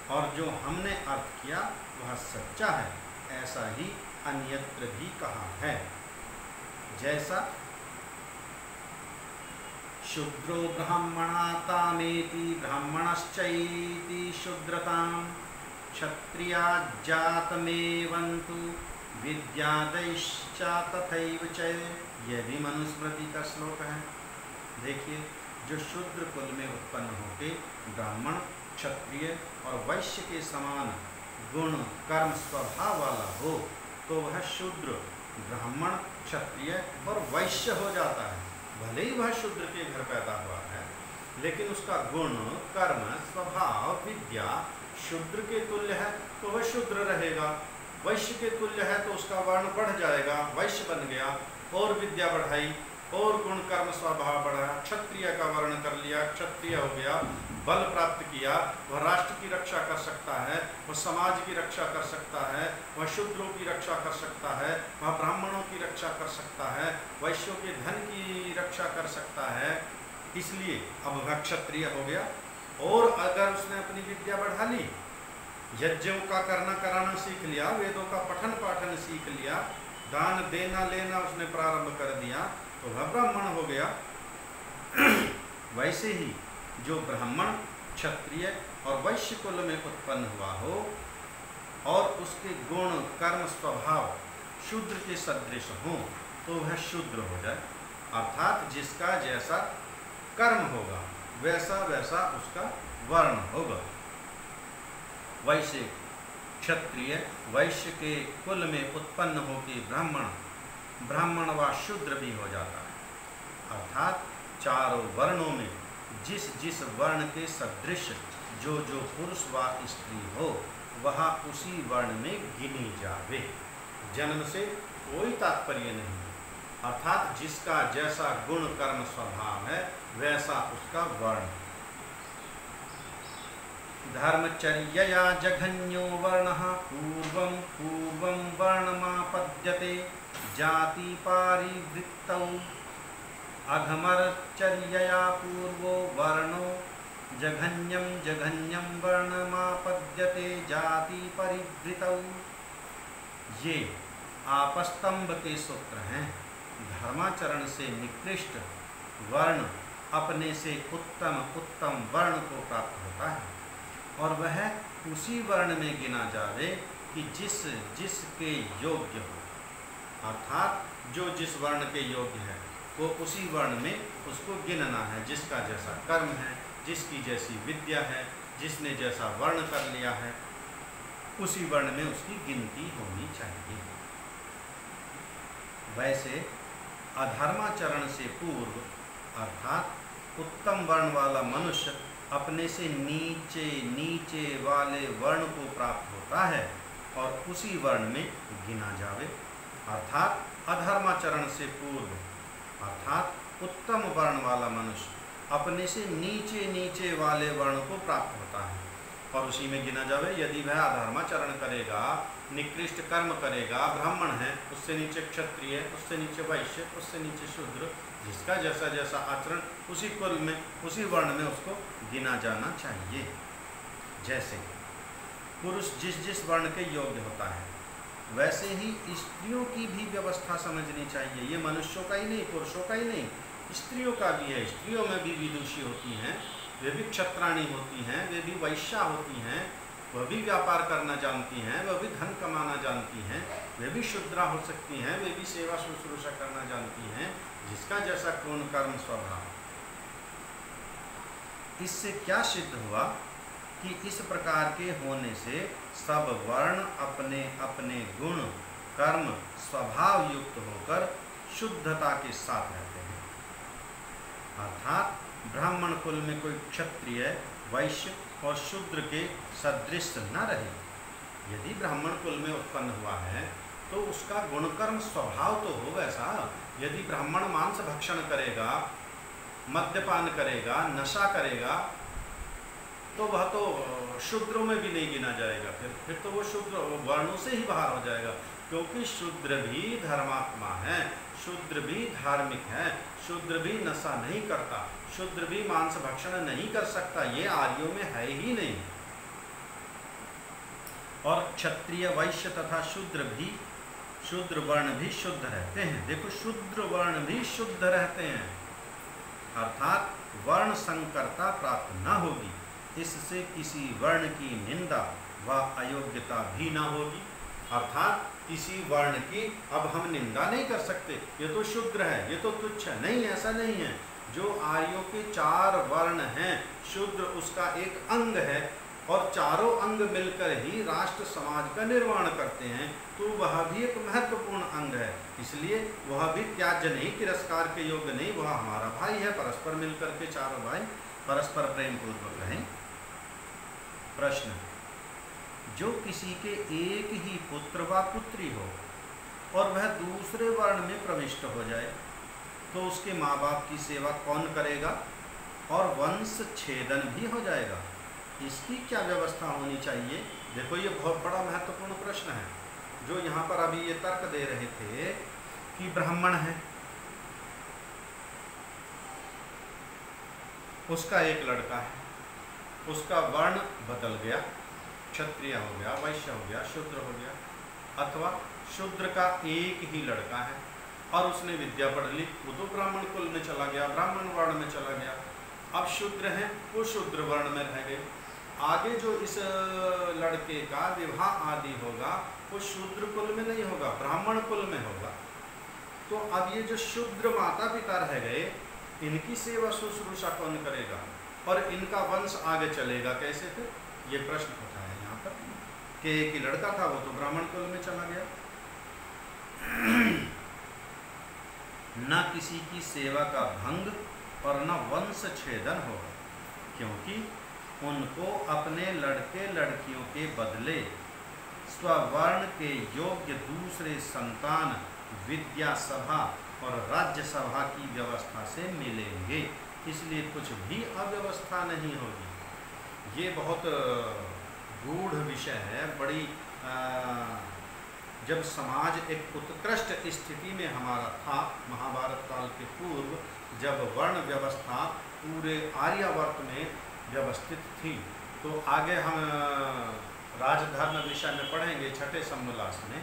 Speaker 1: और जो हमने अर्थ किया वह सच्चा है, ऐसा ही अन्यत्र भी कहा है। जैसा शूद्रो ब्राह्मणातामेति ब्राह्मणश्चैति शूद्रतां क्षत्रिया जातमेवन्तु विद्यादैश्च तथैव च। यह भी मनुस्मृति का श्लोक है। देखिए, जो शूद्र कुल में उत्पन्न होके ब्राह्मण, क्षत्रिय और वैश्य के समान गुण कर्म स्वभाव वाला हो तो वह शूद्र, ब्राह्मण, क्षत्रिय और वैश्य हो जाता है। भले ही वह शूद्र के घर पैदा हुआ है, लेकिन उसका गुण कर्म स्वभाव विद्या शूद्र के तुल्य है तो वह शूद्र रहेगा। वैश्य के तुल्य है तो उसका वर्ण बढ़ जाएगा, वैश्य बन गया, और विद्या बढ़ाई और गुण कर्म स्वभाव बढ़ाया, क्षत्रिय का वर्ण कर लिया, क्षत्रिय हो गया, बल प्राप्त किया, वह राष्ट्र की रक्षा कर सकता है, वह समाज की रक्षा कर सकता है, वह शूद्रों की रक्षा कर सकता है, वह ब्राह्मणों की रक्षा कर सकता है, वैश्यों के धन की रक्षा कर सकता है। इसलिए अब वह क्षत्रिय हो गया। और अगर उसने अपनी विद्या बढ़ा ली, यज्ञों का करना कराना सीख लिया, वेदों का पठन पाठन सीख लिया, दान देना लेना उसने प्रारंभ कर दिया, तो वह ब्राह्मण हो गया। वैसे ही जो ब्राह्मण, क्षत्रिय और वैश्य कुल में उत्पन्न हुआ हो और उसके गुण कर्म स्वभाव शूद्र के सदृश हो तो वह शूद्र हो जाए, अर्थात जिसका जैसा कर्म होगा वैसा वैसा उसका वर्ण होगा। वैसे क्षत्रिय वैश्य के कुल में उत्पन्न होकर ब्राह्मण व शूद्र भी हो जाता है, अर्थात चारों वर्णों में जिस जिस वर्ण के सदृश जो जो पुरुष व स्त्री हो वह उसी वर्ण में गिनी जावे। जन्म से कोई तात्पर्य नहीं, अर्थात जिसका जैसा गुण कर्म स्वभाव है वैसा उसका वर्ण। धर्मचर्यया जघन्यो वर्णः पूर्वं पूर्वं वर्णमापद्यते जाति पारिवृत्तौ अघमरचर्यया पूर्वो वर्णो जघन्यं जघन्यं वर्णमापद्यते जाति परिवृतौ। ये आपस्तंभ के सूत्र हैं। धर्माचरण से निकृष्ट वर्ण अपने से उत्तम उत्तम वर्ण को प्राप्त होता है, और वह उसी वर्ण में गिना जावे कि जिस जिसके योग्य हो, अर्थात जो जिस वर्ण के योग्य है वो उसी वर्ण में उसको गिनना है। जिसका जैसा कर्म है, जिसकी जैसी विद्या है, जिसने जैसा वर्ण कर लिया है, उसी वर्ण में उसकी गिनती होनी चाहिए। वैसे अधर्माचरण से पूर्व अर्थात उत्तम वर्ण वाला मनुष्य अपने से नीचे नीचे वाले वर्ण को प्राप्त होता है और उसी वर्ण में गिना जावे, अर्थात अधर्माचरण से पूर्व अर्थात उत्तम वर्ण वाला मनुष्य अपने से नीचे नीचे वाले वर्ण को प्राप्त होता है और उसी में गिना जावे। यदि वह अधर्माचरण करेगा, निकृष्ट कर्म करेगा, ब्राह्मण है, उससे नीचे क्षत्रिय, उससे नीचे वैश्य, उससे नीचे शूद्र, जिसका जैसा जैसा आचरण उसी कुल में उसी वर्ण में उसको गिना जाना चाहिए। जैसे पुरुष जिस जिस वर्ण के योग्य होता है वैसे ही स्त्रियों की भी व्यवस्था समझनी चाहिए। ये मनुष्यों का ही नहीं, पुरुषों का ही नहीं, स्त्रियों का भी है। स्त्रियों में भी विदुषी होती हैं, वे भी क्षत्राणी होती हैं, वे भी वैश्या होती हैं, वह भी व्यापार करना जानती हैं, वह भी धन कमाना जानती हैं, वे भी शूद्रा हो सकती हैं, वे भी सेवा शुश्रूषा करना जानती हैं, जिसका जैसा गुण कर्म स्वभाव। इससे क्या सिद्ध हुआ कि इस प्रकार के होने से सब वर्ण अपने अपने गुण कर्म स्वभाव युक्त होकर शुद्धता के साथ रहते हैं, अर्थात ब्राह्मण कुल में कोई क्षत्रिय, वैश्य और शूद्र के सदृश न रहे। यदि ब्राह्मण कुल में उत्पन्न हुआ है तो उसका गुणकर्म स्वभाव तो हो वैसा। यदि ब्राह्मण मांस भक्षण करेगा, मद्यपान करेगा, नशा करेगा, तो वह तो शूद्रों में भी नहीं गिना जाएगा। फिर तो वो शूद्र वर्णों से ही बाहर हो जाएगा। क्योंकि शूद्र भी धर्मात्मा है, शूद्र भी धार्मिक है, शूद्र भी नशा नहीं करता, शूद्र भी मांस भक्षण नहीं कर सकता, ये आर्यों में है ही नहीं। और क्षत्रिय वैश्य तथा शूद्र वर्ण भी शुद्ध रहते हैं। देखो, शूद्र वर्ण भी शुद्ध रहते हैं, अर्थात वर्ण संकरता प्राप्त न होगी, इससे किसी वर्ण की निंदा व अयोग्यता भी न होगी। अर्थात किसी वर्ण की अब हम निंदा नहीं कर सकते, ये तो शूद्र है, ये तो तुच्छ है, नहीं, ऐसा नहीं है। जो आर्यों के 4 वर्ण हैं, शूद्र उसका एक अंग है, और चारों अंग मिलकर ही राष्ट्र समाज का निर्माण करते हैं, तो वह भी एक महत्वपूर्ण अंग है, इसलिए वह भी त्याज्य नहीं, तिरस्कार के योग्य नहीं, वह हमारा भाई है। परस्पर मिलकर के चारों भाई परस्पर प्रेम पूर्वक रहें। प्रश्न, जो किसी के एक ही पुत्र व पुत्री हो और वह दूसरे वर्ण में प्रविष्ट हो जाए, तो उसके माँ बाप की सेवा कौन करेगा और वंश छेदन भी हो जाएगा, इसकी क्या व्यवस्था होनी चाहिए? देखो, ये बहुत बड़ा महत्वपूर्ण प्रश्न है। जो यहाँ पर अभी ये तर्क दे रहे थे कि ब्राह्मण है, उसका एक लड़का है, उसका वर्ण बदल गया, क्षत्रिय हो गया, वैश्य हो गया, शूद्र हो गया, अथवा शूद्र का एक ही लड़का है और उसने विद्या पढ़ ली, वो तो ब्राह्मण कुल में चला गया, ब्राह्मण वर्ण में चला गया। अब शूद्र हैं, वो शूद्र वर्ण में रह गए। आगे जो इस लड़के का विवाह आदि होगा, वो शूद्र कुल में नहीं होगा, ब्राह्मण कुल में होगा। तो अब ये जो शूद्र माता पिता रह गए, इनकी सेवा शुश्रूषा कौन करेगा और इनका वंश आगे चलेगा कैसे? फिर ये प्रश्न उठा है यहाँ पर कि एक ही लड़का था, वो तो ब्राह्मण कुल में चला गया। न किसी की सेवा का भंग और न वंश छेदन होगा, क्योंकि उनको अपने लड़के लड़कियों के बदले स्ववर्ण के योग्य दूसरे संतान विद्या सभा और राज्य सभा की व्यवस्था से मिलेंगे, इसलिए कुछ भी अव्यवस्था नहीं होगी। ये बहुत गूढ़ विषय है, बड़ी जब समाज एक उत्कृष्ट स्थिति में हमारा था, महाभारत काल के पूर्व, जब वर्ण व्यवस्था पूरे आर्यावर्त में व्यवस्थित थी, तो आगे हम राजधर्म विषय में पढ़ेंगे 6ठे समोल्लास में।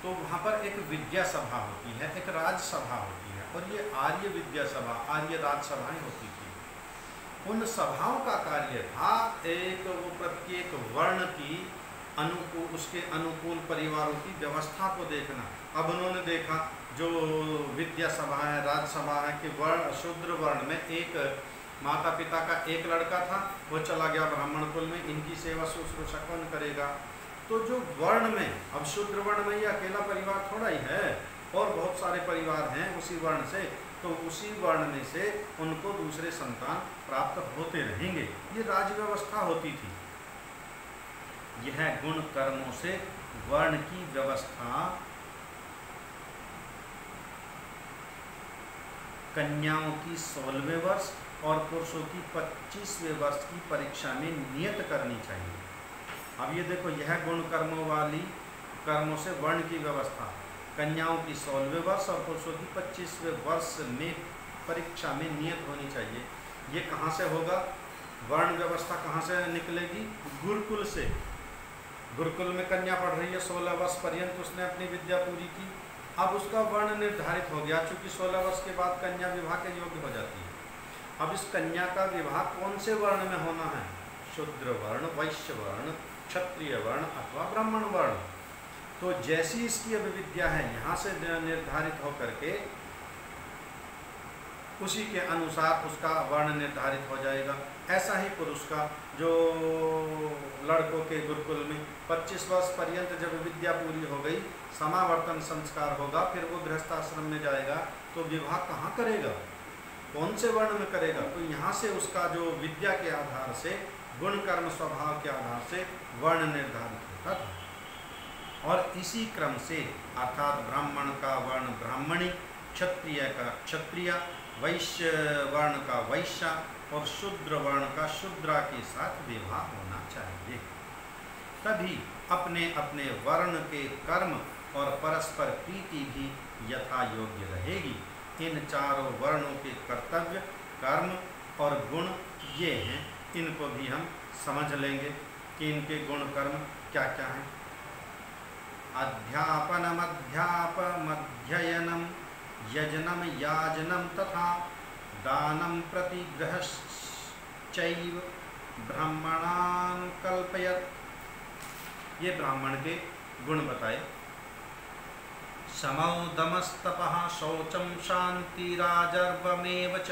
Speaker 1: तो वहाँ पर एक विद्या सभा होती है, एक राजसभा होती है, और ये आर्य विद्या सभा, आर्य राजसभाएं होती थी। उन सभाओं का कार्य था एक वो प्रत्येक वर्ण की अनुकूल, उसके अनुकूल परिवारों की व्यवस्था को देखना। अब उन्होंने देखा जो विद्या सभा है, राजसभा है, कि वर्ण शूद्र वर्ण में एक माता पिता का एक लड़का था, वो चला गया ब्राह्मण कुल में, इनकी सेवा शुश्रूषा कौन करेगा? तो जो वर्ण में, अब शूद्र वर्ण में ये अकेला परिवार थोड़ा ही है, और बहुत सारे परिवार हैं उसी वर्ण से, तो उसी वर्ण में से उनको दूसरे संतान प्राप्त होते रहेंगे। ये राज व्यवस्था होती थी। यह गुण कर्मों से वर्ण की व्यवस्था कन्याओं की 16वें वर्ष और पुरुषों की 25वें वर्ष की परीक्षा में नियत करनी चाहिए। अब ये देखो, यह गुण कर्मों से वर्ण की व्यवस्था कन्याओं की 16वें वर्ष और पुरुषों की 25वें वर्ष में परीक्षा में नियत होनी चाहिए। ये कहाँ से होगा? वर्ण व्यवस्था कहाँ से निकलेगी? गुरुकुल से। गुरुकुल में कन्या पढ़ रही है, 16 वर्ष पर्यंत उसने अपनी विद्या पूरी की, अब उसका वर्ण निर्धारित हो गया, चूँकि 16 वर्ष के बाद कन्या विवाह के योग्य हो जाती है। अब इस कन्या का विवाह कौन से वर्ण में होना है? शूद्र वर्ण, वैश्य वर्ण, क्षत्रिय वर्ण अथवा ब्राह्मण वर्ण। तो जैसी इसकी अब विद्या है, यहाँ से निर्धारित होकर के उसी के अनुसार उसका वर्ण निर्धारित हो जाएगा। ऐसा ही पुरुष का, जो लड़कों के गुरुकुल में 25 वर्ष पर्यंत जब विद्या पूरी हो गई, समावर्तन संस्कार होगा, फिर वो गृहस्थाश्रम में जाएगा, तो विवाह कहाँ करेगा? कौन से वर्ण में करेगा? तो यहाँ से उसका जो विद्या के आधार से, गुण कर्म स्वभाव के आधार से वर्ण निर्धारित होता था। और इसी क्रम से, अर्थात ब्राह्मण का वर्ण ब्राह्मणी, क्षत्रिय का क्षत्रिय, वैश्य वर्ण का वैश्य और शूद्र वर्ण का शूद्रा के साथ विवाह होना चाहिए। तभी अपने अपने वर्ण के कर्म और परस्पर प्रीति भी यथा योग्य रहेगी। इन चारों वर्णों के कर्तव्य, कर्म और गुण ये हैं। इनको भी हम समझ लेंगे कि इनके गुण कर्म क्या क्या हैं। अध्यापनम अध्यापमध्ययनम यजनम याजनम तथा दानम प्रतिग्रहश्चैव ब्राह्मणान् कल्पयत्। ये ब्राह्मण के गुण बताए। समौ दमस्तपः शौचं शान्तिराजर्वमेव च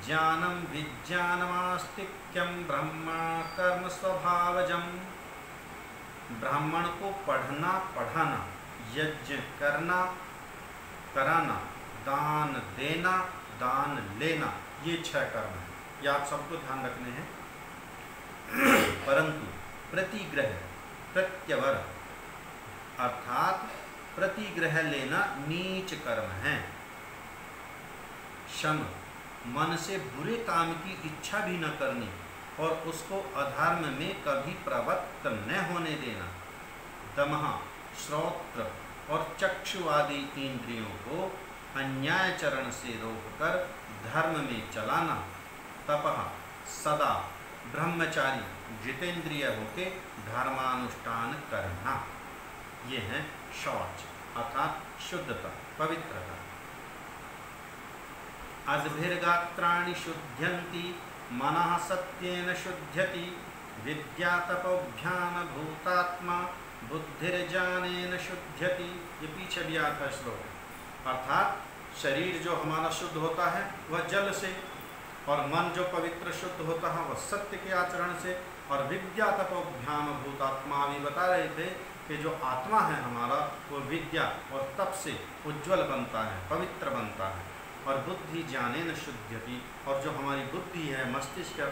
Speaker 1: ज्ञानं विज्ञानमास्तिक्यं ब्रह्मा कर्म स्वभावजम्। ब्राह्मण को पढ़ना पढ़ाना, यज्ञ करना कराना, दान देना, दान लेना, ये 6 कर्म हैं। ये आप सबको ध्यान रखने हैं। परंतु प्रतिग्रह, प्रत्यवर अर्थात प्रतिग्रह लेना नीच कर्म है। शम, मन से बुरे काम की इच्छा भी न करनी और उसको अधर्म में कभी प्रवृत्त न होने देना। दमः, श्रोत्र और चक्षु आदि इंद्रियों को अन्यायचरण से रोककर धर्म में चलाना। तपः, सदा ब्रह्मचारी जितेंद्रिय होके धर्मानुष्ठान करना। ये है शौच अर्थात शुद्धता, पवित्रता। अद्भिर्गात्राणि शुद्ध्यन्ति मनः सत्येन शुद्ध्यति विद्या तपोभ्याम भूतात्मा बुद्धिर्ज्ञानेन शुद्ध्यति। ये पीछे भी आता श्लोक। अर्थात शरीर जो हमारा शुद्ध होता है वह जल से, और मन जो पवित्र शुद्ध होता है वह सत्य के आचरण से, और विद्या तपोभ्याम भूतात्मा भी बता रहे थे कि जो आत्मा है हमारा वो विद्या और तप से उज्ज्वल बनता है, पवित्र बनता है। और बुद्धि ज्ञानेन शुद्ध्यति, और जो हमारी बुद्धि है, मस्तिष्क है,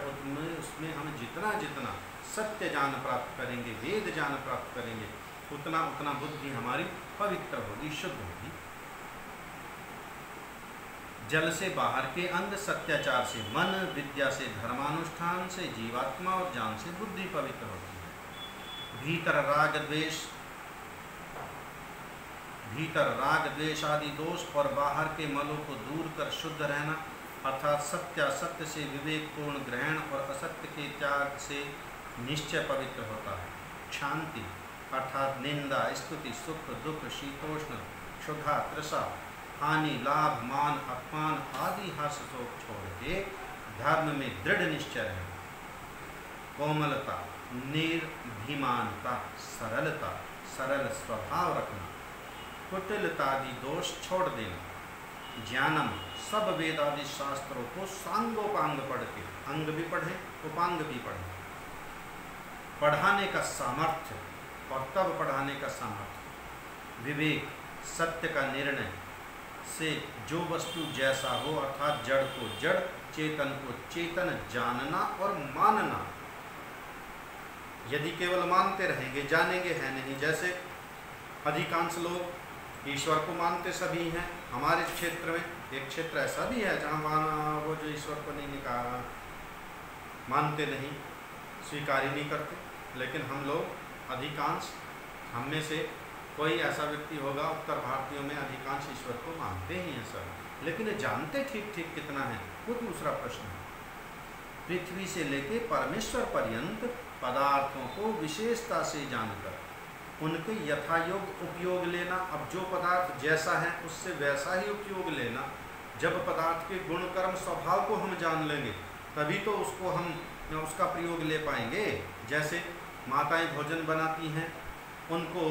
Speaker 1: उसमें हम जितना जितना सत्य ज्ञान प्राप्त करेंगे, वेद ज्ञान प्राप्त करेंगे, उतना उतना बुद्धि हमारी पवित्र होगी, शुद्ध होगी। जल से बाहर के अंग, सत्याचार से मन, विद्या से धर्मानुष्ठान से जीवात्मा और ज्ञान से बुद्धि पवित्र होती है। भीतर राग द्वेष आदि दोष और बाहर के मलों को दूर कर शुद्ध रहना, अर्थात सत्य से विवेकपूर्ण ग्रहण और असत्य के त्याग से निश्चय पवित्र होता है। शांति अर्थात निंदा, स्तुति, सुख, दुख, शीतोष्ण, क्षुधा, तृषा, हानि, लाभ, मान, अपमान आदि हर्ष शोक छोड़ के धर्म में दृढ़ निश्चय रहना। कोमलता, निर्भिमानता, सरलता, सरल स्वभाव रखना। कुटिलता आदि दोष छोड़ देना। ज्ञानम, सब वेद आदि शास्त्रों को सांगोपांग पढ़ के, अंग भी पढ़े उपांग भी पढ़े, पढ़ाने का सामर्थ्य और तब पढ़ाने का सामर्थ्य। विवेक, सत्य का निर्णय से जो वस्तु जैसा हो अर्थात जड़ को जड़, चेतन को चेतन जानना और मानना। यदि केवल मानते रहेंगे, जानेंगे है नहीं। जैसे अधिकांश लोग ईश्वर को मानते सभी हैं। हमारे क्षेत्र में एक क्षेत्र ऐसा भी है जहाँ वो जो ईश्वर को नहीं कहा मानते नहीं, स्वीकार ही नहीं करते। लेकिन हम लोग अधिकांश, हम में से कोई ऐसा व्यक्ति होगा, उत्तर भारतीयों में अधिकांश ईश्वर को मानते ही हैं सब, लेकिन जानते ठीक ठीक कितना है वो दूसरा प्रश्न है। पृथ्वी से लेके परमेश्वर पर्यंत पदार्थों को विशेषता से जानकर उनके यथायोग उपयोग लेना। अब जो पदार्थ जैसा है उससे वैसा ही उपयोग लेना। जब पदार्थ के गुण कर्म स्वभाव को हम जान लेंगे तभी तो उसको हम उसका प्रयोग ले पाएंगे। जैसे माताएं भोजन बनाती हैं, उनको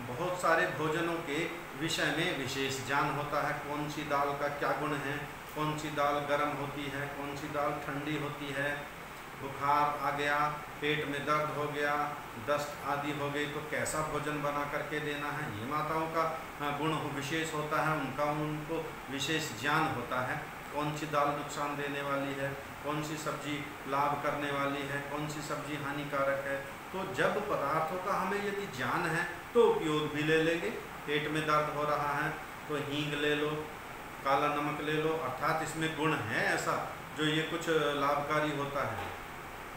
Speaker 1: बहुत सारे भोजनों के विषय में विशेष ज्ञान होता है। कौन सी दाल का क्या गुण है, कौन सी दाल गर्म होती है, कौन सी दाल ठंडी होती है, बुखार आ गया, पेट में दर्द हो गया, दस्त आदि हो गई तो कैसा भोजन बना करके देना है। ये माताओं का गुण विशेष होता है, उनको विशेष ज्ञान होता है। कौन सी दाल नुकसान देने वाली है, कौन सी सब्जी लाभ करने वाली है, कौन सी सब्जी हानिकारक है। तो जब पदार्थों का हमें यदि ज्ञान है तो उपयोग भी ले लेंगे। पेट में दर्द हो रहा है तो हींग ले लो, काला नमक ले लो, अर्थात इसमें गुण है ऐसा जो ये कुछ लाभकारी होता है।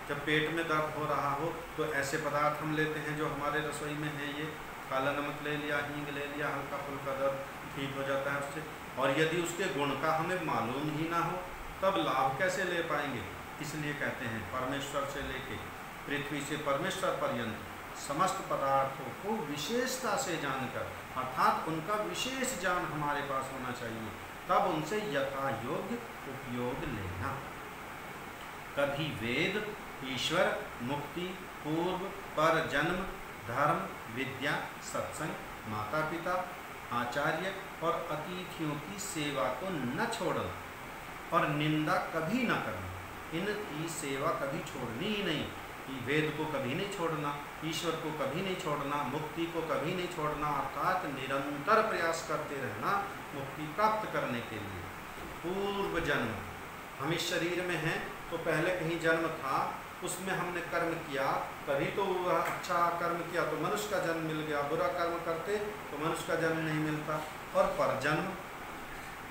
Speaker 1: जब पेट में दर्द हो रहा हो तो ऐसे पदार्थ हम लेते हैं जो हमारे रसोई में है। ये काला नमक ले लिया, हींग ले लिया, हल्का फुल्का दर्द ठीक हो जाता है उससे। और यदि उसके गुण का हमें मालूम ही ना हो तब लाभ कैसे ले पाएंगे। इसलिए कहते हैं परमेश्वर से लेके पृथ्वी से परमेश्वर पर्यंत समस्त पदार्थों को विशेषता से जानकर, अर्थात उनका विशेष ज्ञान हमारे पास होना चाहिए, तब उनसे यथा योग्य उपयोग लेना। कभी वेद, ईश्वर, मुक्ति, पूर्व पर जन्म, धर्म, विद्या, सत्संग, माता पिता, आचार्य और अतिथियों की सेवा को न छोड़ना और निंदा कभी न करना। इनकी सेवा कभी छोड़नी ही नहीं। वेद को कभी नहीं छोड़ना, ईश्वर को कभी नहीं छोड़ना, मुक्ति को कभी नहीं छोड़ना, अर्थात निरंतर प्रयास करते रहना मुक्ति प्राप्त करने के लिए। पूर्व जन्म, हम इस शरीर में हैं तो पहले कहीं जन्म था, उसमें हमने कर्म किया, तभी तो अच्छा कर्म किया तो मनुष्य का जन्म मिल गया, बुरा कर्म करते तो मनुष्य का जन्म नहीं मिलता। और परजन्म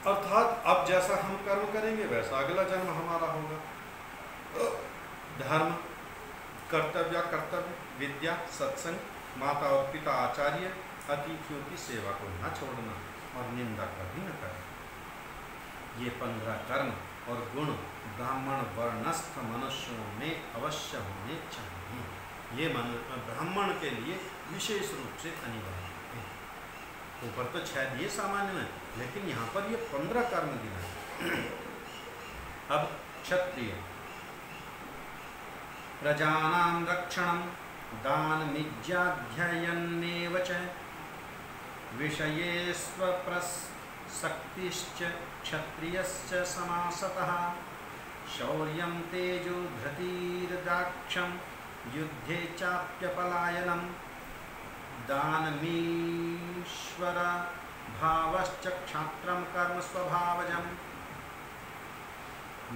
Speaker 1: अर्थात अब जैसा हम कर्म करेंगे वैसा अगला जन्म हमारा होगा। धर्म, कर्तव्य, विद्या, सत्संग, माता और पिता, आचार्य, अतिथियों की सेवा को न छोड़ना और निंदा कभी न करना। ये 15 कर्म और गुण ब्राह्मण वर्णस्थ मनुष्यों में अवश्य होने चाहिए। ये ब्राह्मण के लिए विशेष रूप से अनिवार्य है। ऊपर तो 6 दिए सामान्य में, लेकिन यहाँ पर ये 15 कर्म दिए। अब क्षत्रिय, प्रजानां रक्षणं दानमिज्याध्ययनेव च विषये स्वप्रसक्तिश्च क्षत्रियस्य समासतः शौर्यं तेजो धृतिर्दाक्षं युद्धे चाप्यपलायनं दानमीश्वर भावश्च क्षात्रं कर्म स्वभावजम्।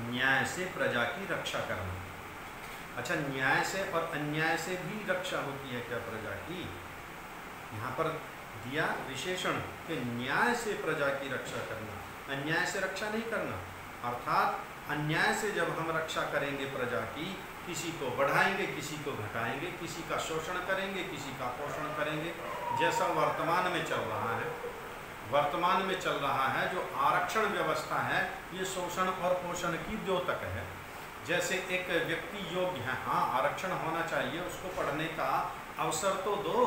Speaker 1: न्याय से प्रजा की रक्षा करना। अच्छा, न्याय से और अन्याय से भी रक्षा होती है क्या प्रजा की? यहाँ पर दिया विशेषण कि न्याय से प्रजा की रक्षा करना, अन्याय से रक्षा नहीं करना। अर्थात अन्याय से जब हम रक्षा करेंगे प्रजा की, किसी को बढ़ाएंगे, किसी को घटाएंगे, किसी का शोषण करेंगे, किसी का पोषण करेंगे, जैसा वर्तमान में चल रहा है। वर्तमान में चल रहा है जो आरक्षण व्यवस्था है, ये शोषण और पोषण की द्योतक है। जैसे एक व्यक्ति योग्य है, हाँ आरक्षण होना चाहिए, उसको पढ़ने का अवसर तो दो,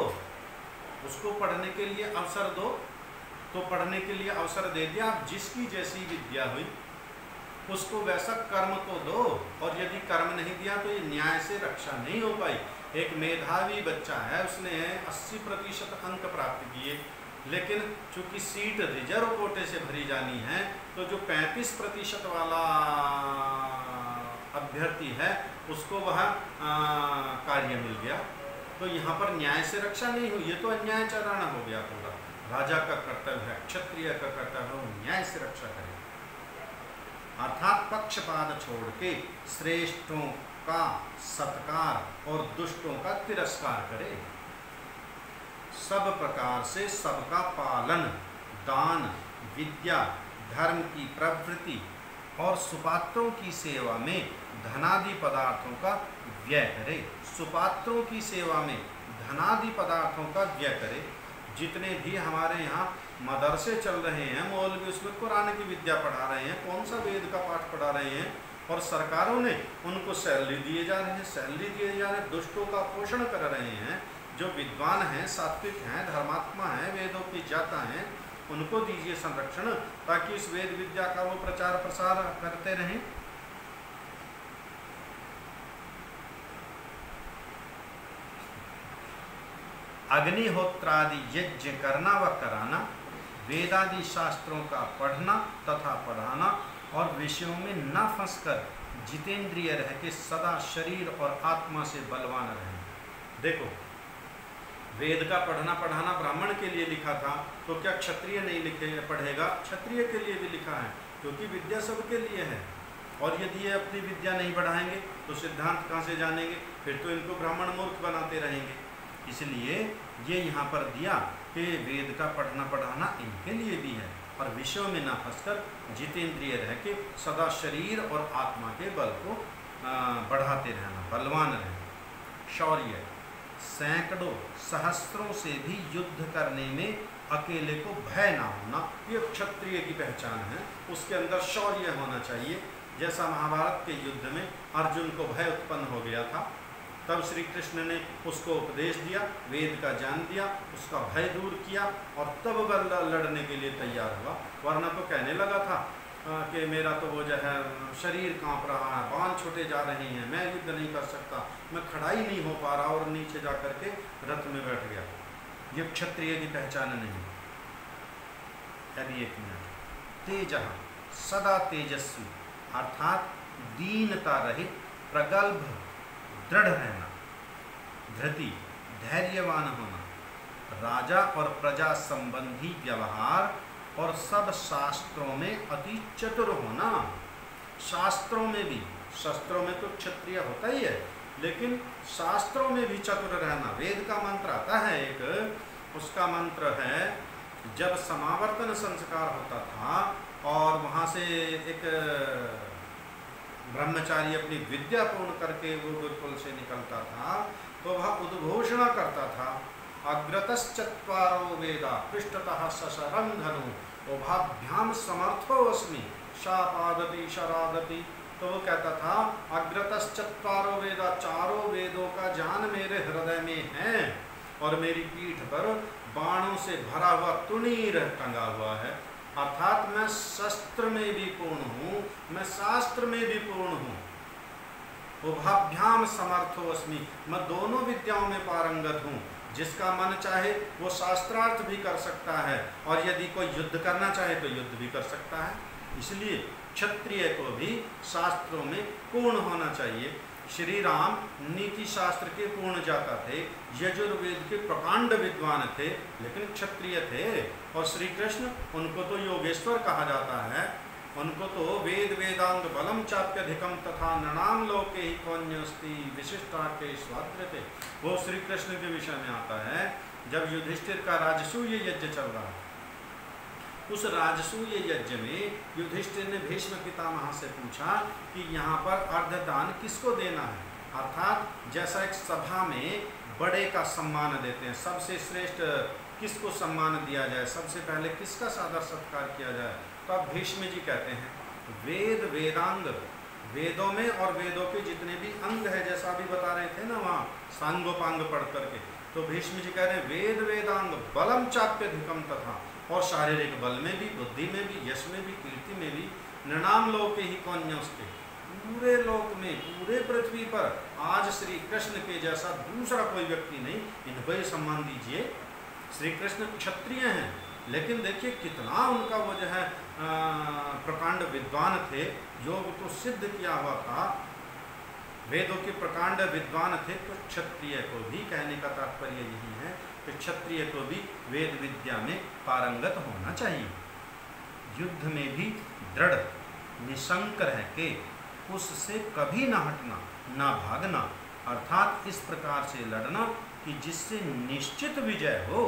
Speaker 1: उसको पढ़ने के लिए अवसर दो, तो पढ़ने के लिए अवसर दे दिया। आप जिसकी जैसी विद्या हुई उसको वैसा कर्म तो दो, और यदि कर्म नहीं दिया तो ये न्याय से रक्षा नहीं हो पाई। एक मेधावी बच्चा है, उसने 80% अंक प्राप्त किए, लेकिन चूंकि सीट रिजर्व कोटे से भरी जानी है, तो जो 35% वाला अभ्यर्थी है उसको वह कार्य मिल गया। तो यहाँ पर न्याय से रक्षा नहीं हुई, ये तो अन्याय चरण हो गया पूरा। राजा का कर्तव्य है, क्षत्रिय का कर्तव्य है न्याय से रक्षा करे, अर्थात पक्षपात छोड़ के श्रेष्ठों का सत्कार और दुष्टों का तिरस्कार करे। सब प्रकार से सबका पालन, दान, विद्या, धर्म की प्रवृत्ति और सुपात्रों की सेवा में धनादि पदार्थों का व्यय करे। सुपात्रों की सेवा में धनादि पदार्थों का व्यय करे। जितने भी हमारे यहाँ मदरसे चल रहे हैं, मौलवी उसमें कुरान की विद्या पढ़ा रहे हैं, कौन सा वेद का पाठ पढ़ा रहे हैं, और सरकारों ने उनको सैलरी दिए जा रहे हैं, दुष्टों का पोषण कर रहे हैं। जो विद्वान हैं, सात्विक हैं, धर्मात्मा हैं, वेदों की ज्ञाता हैं, उनको दीजिए संरक्षण, ताकि इस वेद विद्या का वो प्रचार प्रसार करते रहें। अग्निहोत्रादि यज्ञ करना व कराना, वेदादि शास्त्रों का पढ़ना तथा पढ़ाना, और विषयों में न फंसकर जितेंद्रिय रह के सदा शरीर और आत्मा से बलवान रहें। देखो, वेद का पढ़ना पढ़ाना ब्राह्मण के लिए लिखा था, तो क्या क्षत्रिय नहीं पढ़ेगा? क्षत्रिय के लिए भी लिखा है, क्योंकि विद्या सबके लिए है। और यदि ये अपनी विद्या नहीं बढ़ाएंगे तो सिद्धांत कहाँ से जानेंगे? फिर तो इनको ब्राह्मण मूर्ख बनाते रहेंगे। इसलिए ये यहाँ पर दिया कि वेद का पढ़ना पढ़ाना इनके लिए भी है, और विषयों में ना फंसकर जितेंद्रिय रह के सदा शरीर और आत्मा के बल को बढ़ाते रहना, बलवान रहना। शौर्य, सैकड़ों सहस्रों से भी युद्ध करने में अकेले को भय ना होना, ये क्षत्रिय की पहचान है। उसके अंदर शौर्य होना चाहिए। जैसा महाभारत के युद्ध में अर्जुन को भय उत्पन्न हो गया था, तब श्री कृष्ण ने उसको उपदेश दिया, वेद का ज्ञान दिया, उसका भय दूर किया और तब वह लड़ने के लिए तैयार हुआ। वरना तो कहने लगा था कि मेरा तो वो जो है शरीर कांप रहा है, बाण छोटे जा रहे हैं, मैं युद्ध नहीं कर सकता, मैं खड़ा ही नहीं हो पा रहा, और नीचे जा करके रथ में बैठ गया। ये क्षत्रिय की पहचान नहीं। अभी एक मिनट। तेजः सदा तेजस्वी अर्थात दीनता रहित, प्रगल्भ दृढ़ रहना, धृति धैर्यवान होना, राजा और प्रजा संबंधी व्यवहार और सब शास्त्रों में अति चतुर होना। शास्त्रों में भी, शस्त्रों में तो क्षत्रिय होता ही है, लेकिन शास्त्रों में भी चतुर रहना। वेद का मंत्र आता है एक, उसका मंत्र है जब समावर्तन संस्कार होता था और वहाँ से एक ब्रह्मचारी अपनी विद्या पूर्ण करके वो गुरुकुल से निकलता था, तो वह उद्घोषणा करता था, अग्रतश्चत्वारो वेदा पृष्ठतः सशरं धनु उभाभ्याम समर्थो अस्मि शापादपि शरादपि। तो वो कहता था अग्रतश्चत्वारो वेदा, चारों वेदों का ज्ञान मेरे हृदय में है और मेरी पीठ पर बाणों से भरा हुआ तुनीर टंगा हुआ है। अर्थात मैं शस्त्र में भी पूर्ण हूँ, मैं शास्त्र में भी पूर्ण हूँ। उभाभ्याम समर्थो अस्मि, मैं दोनों विद्याओं में पारंगत हूँ। जिसका मन चाहे वो शास्त्रार्थ भी कर सकता है और यदि कोई युद्ध करना चाहे तो युद्ध भी कर सकता है। इसलिए क्षत्रिय को भी शास्त्रों में पूर्ण होना चाहिए। श्री राम नीति शास्त्र के पूर्ण जाता थे, यजुर्वेद के प्रकांड विद्वान थे, लेकिन क्षत्रिय थे। और श्री कृष्ण, उनको तो योगेश्वर कहा जाता है, उनको तो वेद वेदांग बलम चाप्यधिकम तथा नृणाम लोके ही कौन्यस्ति विशिष्टार्थे स्वाद्रते। वो श्री कृष्ण के विषय में आता है। जब युधिष्ठिर का राजसूय यज्ञ चल रहा है, उस राजसूय यज्ञ में युधिष्ठिर ने भीष्म पितामह से पूछा कि यहाँ पर अर्धदान किसको देना है। अर्थात जैसा एक सभा में बड़े का सम्मान देते हैं, सबसे श्रेष्ठ किसको सम्मान दिया जाए, सबसे पहले किसका सादर सत्कार किया जाए। तो अब भीष्म जी कहते हैं वेद वेदांग, वेदों में और वेदों के जितने भी अंग है, जैसा अभी बता रहे थे ना वहाँ सांगोपांग पढ़ करके, तो भीष्म जी कह रहे हैं वेद वेदांग बलम चाप्यधिकम तथा, और शारीरिक बल में भी, बुद्धि में भी, यश में भी, कीर्ति में भी, नृणाम लोके ही कौन्यस्ते, पूरे लोक में, पूरे पृथ्वी पर आज श्री कृष्ण के जैसा दूसरा कोई व्यक्ति नहीं, इनको ही सम्मान दीजिए। श्री कृष्ण क्षत्रिय हैं, लेकिन देखिए कितना उनका वो जो है प्रकांड विद्वान थे, योग तो सिद्ध किया हुआ था, वेदों के प्रकांड विद्वान थे। तो क्षत्रिय को भी, कहने का तात्पर्य यही है कि क्षत्रिय को भी वेद विद्या में पारंगत होना चाहिए। युद्ध में भी दृढ़ निशंक रह के उससे कभी ना हटना, ना भागना, अर्थात इस प्रकार से लड़ना कि जिससे निश्चित विजय हो।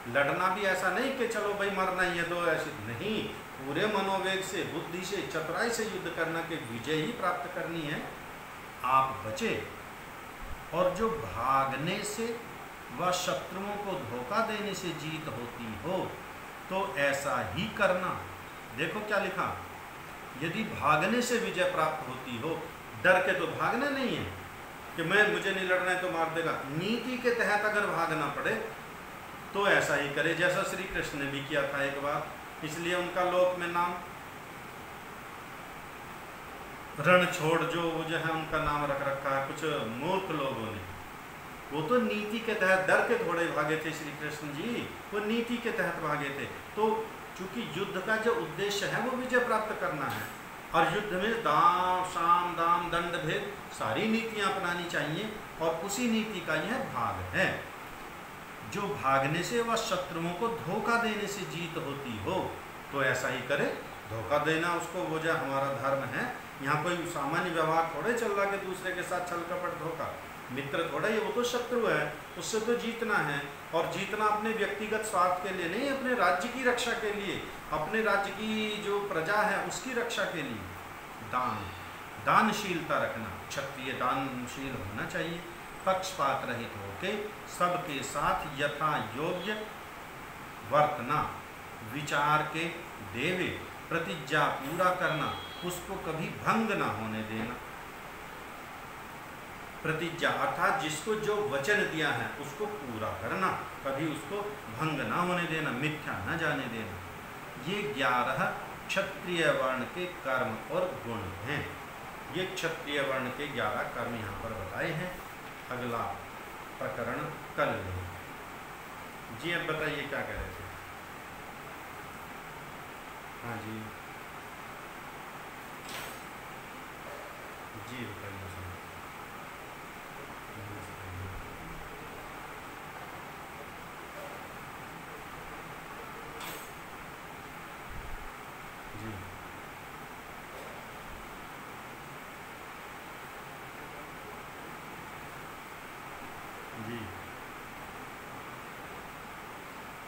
Speaker 1: लड़ना भी ऐसा नहीं कि चलो भाई मरना ही है, दो ऐसे नहीं, पूरे मनोवेग से, बुद्धि से, चतुराई से युद्ध करना के विजय ही प्राप्त करनी है। आप बचे, और जो भागने से व शत्रुओं को धोखा देने से जीत होती हो तो ऐसा ही करना। देखो क्या लिखा, यदि भागने से विजय प्राप्त होती हो, डर के तो भागना नहीं है कि मुझे नहीं लड़ना है तो मार देगा। नीति के तहत अगर भागना पड़े तो ऐसा ही करे, जैसा श्री कृष्ण ने भी किया था एक बार। इसलिए उनका लोक में नाम रण छोड़ जो है उनका नाम रख रखा है कुछ मूर्ख लोगों ने। वो तो नीति के तहत डर के थोड़े भागे थे श्री कृष्ण जी, वो नीति के तहत भागे थे। तो चूंकि युद्ध का जो उद्देश्य है वो विजय प्राप्त करना है, और युद्ध में दाम साम दाम दंड भेद सारी नीतियां अपनानी चाहिए, और उसी नीति का यह भाग है। जो भागने से व शत्रुओं को धोखा देने से जीत होती हो तो ऐसा ही करे। धोखा देना उसको वो जो हमारा धर्म है, यहाँ कोई सामान्य व्यवहार थोड़े चल रहा कि दूसरे के साथ छल कपट धोखा, मित्र थोड़ा ही, वो तो शत्रु है, उससे तो जीतना है। और जीतना अपने व्यक्तिगत स्वार्थ के लिए नहीं, अपने राज्य की रक्षा के लिए, अपने राज्य की जो प्रजा है उसकी रक्षा के लिए। दान, दानशीलता रखना, क्षत्रिय दानशील होना चाहिए। पक्षपात रहित होके सबके साथ यथा योग्य वर्तना, विचार के देवे, प्रतिज्ञा पूरा करना, उसको कभी भंग ना होने देना। प्रतिज्ञा अर्थात जिसको जो वचन दिया है उसको पूरा करना, कभी उसको भंग ना होने देना, मिथ्या न जाने देना। ये 11 क्षत्रिय वर्ण के कर्म और गुण हैं। ये क्षत्रिय वर्ण के 11 कर्म यहाँ पर बताए हैं। अगला प्रकरण कल लेंगे। जी अब बताइए क्या कह रहे थे? हाँ जी जी बताइए। जी जी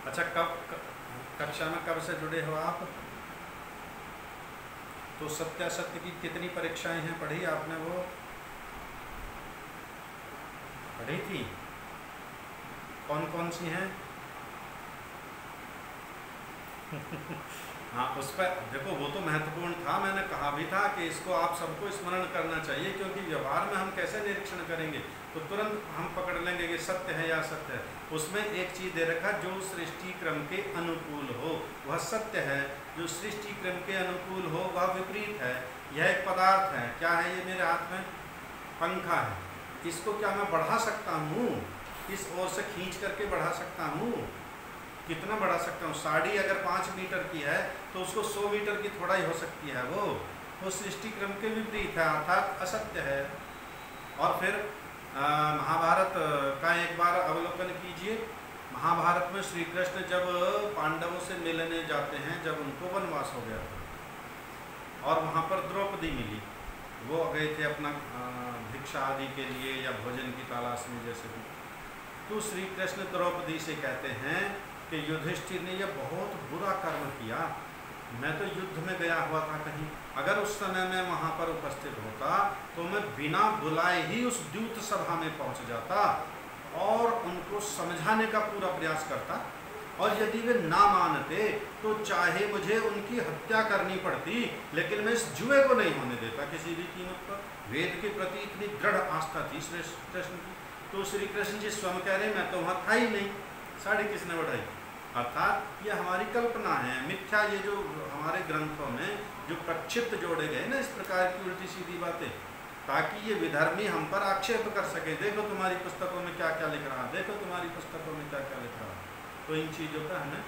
Speaker 1: अच्छा, कक्षा में कब से जुड़े हो आप? तो सत्यासत्य की कितनी परीक्षाएं हैं पढ़ी आपने? वो पढ़ी थी? कौन कौन सी हैं? हाँ, उस पर देखो, वो तो महत्वपूर्ण था। मैंने कहा भी था कि इसको आप सबको स्मरण करना चाहिए, क्योंकि व्यवहार में हम कैसे निरीक्षण करेंगे तो तुरंत हम पकड़ लेंगे कि सत्य है या असत्य है। उसमें एक चीज़ दे रखा, जो सृष्टि क्रम के अनुकूल हो वह सत्य है, जो सृष्टि क्रम के अनुकूल हो वह विपरीत है। यह एक पदार्थ है। क्या है ये? मेरे हाथ में पंखा है। इसको क्या मैं बढ़ा सकता हूँ? इस ओर से खींच करके बढ़ा सकता हूँ? कितना बढ़ा सकता हूँ? साड़ी अगर 5 मीटर की है तो उसको 100 मीटर की थोड़ा ही हो सकती है। वो सृष्टि क्रम के विपरीत है, अर्थात असत्य है। और फिर महाभारत का एक बार अवलोकन कीजिए। महाभारत में श्री कृष्ण जब पांडवों से मिलने जाते हैं, जब उनको वनवास हो गया था और वहाँ पर द्रौपदी मिली, वो गए थे अपना भिक्षा आदि के लिए या भोजन की तलाश में जैसे भी। तो श्री कृष्ण द्रौपदी से कहते हैं कि युधिष्ठिर ने यह बहुत बुरा कर्म किया। मैं तो युद्ध में गया हुआ था कहीं, अगर उस समय मैं वहाँ पर उपस्थित होता तो मैं बिना बुलाए ही उस द्यूत सभा में पहुँच जाता और उनको समझाने का पूरा प्रयास करता, और यदि वे ना मानते तो चाहे मुझे उनकी हत्या करनी पड़ती, लेकिन मैं इस जुए को नहीं होने देता किसी भी कीमत पर। वेद के प्रति इतनी दृढ़ आस्था थी श्री कृष्ण की। तो श्री कृष्ण जी स्वयं कह रहे मैं तो वहाँ था ही नहीं, साड़ी किसने बढ़ाई? अर्थात ये हमारी कल्पना है, मिथ्या। ये जो हमारे ग्रंथों में जो प्रक्षिप्त जोड़े गए ना इस प्रकार की उल्टी सीधी बातें, ताकि ये विधर्मी हम पर आक्षेप कर सके, देखो तुम्हारी पुस्तकों में क्या क्या लिख रहा, देखो तुम्हारी पुस्तकों में क्या क्या लिख रहा। तो इन चीज़ों का हमें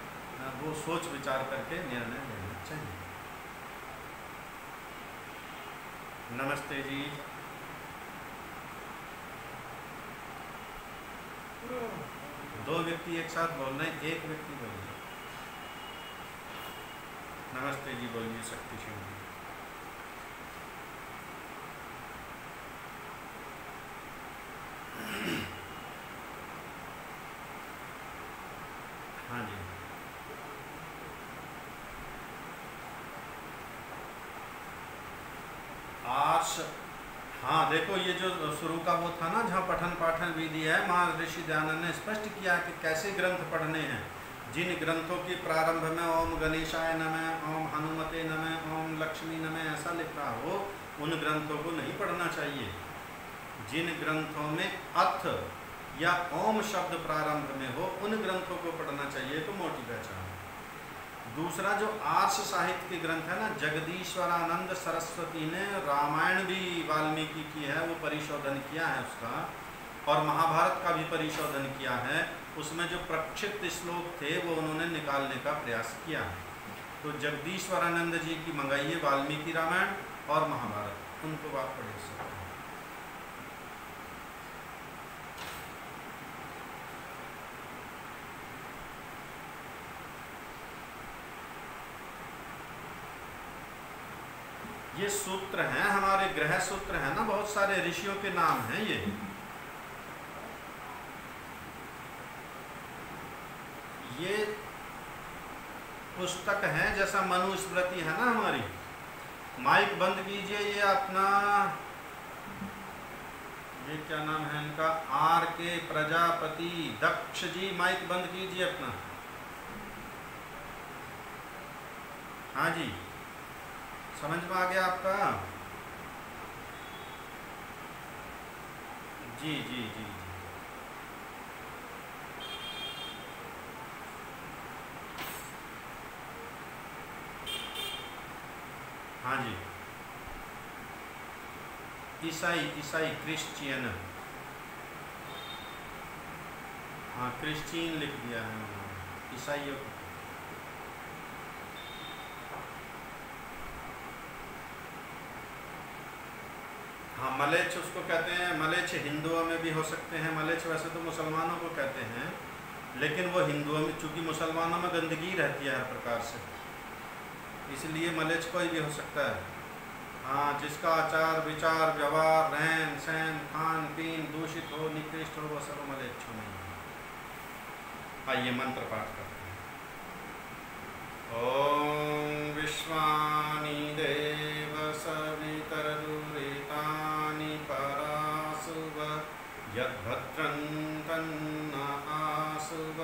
Speaker 1: वो सोच विचार करके निर्णय लेना चाहिए। नमस्ते जी। दो व्यक्ति एक साथ बोल रहे हैं, एक व्यक्ति बोलिए। नमस्ते जी बोलिए। शक्ति सिंह जी। हाँ जी। आर्ष, हाँ देखो, ये जो शुरू का वो था ना जहाँ पठन पाठन विधि है, महर्षि दयानंद ने स्पष्ट किया कि कैसे ग्रंथ पढ़ने हैं। जिन ग्रंथों के प्रारंभ में ओम गणेशाय नमः, ओम हनुमते नमः, ओम लक्ष्मी नमः ऐसा लिखा हो, उन ग्रंथों को नहीं पढ़ना चाहिए। जिन ग्रंथों में अथ या ओम शब्द प्रारंभ में हो उन ग्रंथों को पढ़ना चाहिए, तो मोटी पहचान। दूसरा जो आर्ष साहित्य के ग्रंथ है ना, जगदीश्वरानंद सरस्वती ने रामायण भी वाल्मीकि की है, वो परिशोधन किया है उसका, और महाभारत का भी परिशोधन किया है। उसमें जो प्रक्षिप्त श्लोक थे वो उन्होंने निकालने का प्रयास किया है। तो जगदीश्वरानंद जी की मंगाइए वाल्मीकि रामायण और महाभारत, उनको बात पढ़ सकते हैं। ये सूत्र हैं हमारे, ग्रह सूत्र हैं ना, बहुत सारे ऋषियों के नाम हैं ये पुस्तक है जैसा मनुस्मृति है ना हमारी। माइक बंद कीजिए, ये अपना ये क्या नाम है इनका, आर के प्रजापति। दक्ष जी माइक बंद कीजिए अपना। हाँ जी, समझ में आ गया आपका? जी जी जी जी। हाँ जी, ईसाई, ईसाई, क्रिश्चियन। हाँ, क्रिश्चियन लिख दिया है उन्होंने, ईसाइयों को। हाँ, मलेच्छ उसको कहते हैं। मलेच्छ हिंदुओं में भी हो सकते हैं। मलेच्छ वैसे तो मुसलमानों को कहते हैं, लेकिन वो हिंदुओं में, चूंकि मुसलमानों में गंदगी रहती है हर प्रकार से, इसलिए मलेच्छ कोई भी हो सकता है। हाँ, जिसका आचार विचार व्यवहार रहन सहन खान पीन दूषित हो, निकृष्ट हो, वो सब मलेच्छ नहीं है। आइए मंत्र पाठ करते हैं। ओम विश्वानि देव सवितरदुरितानि परासुव यद्भद्रं तन्न आसुव।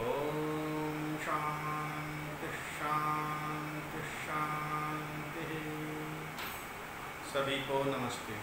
Speaker 1: ओम शांति शांति शांति। सभी को नमस्ते।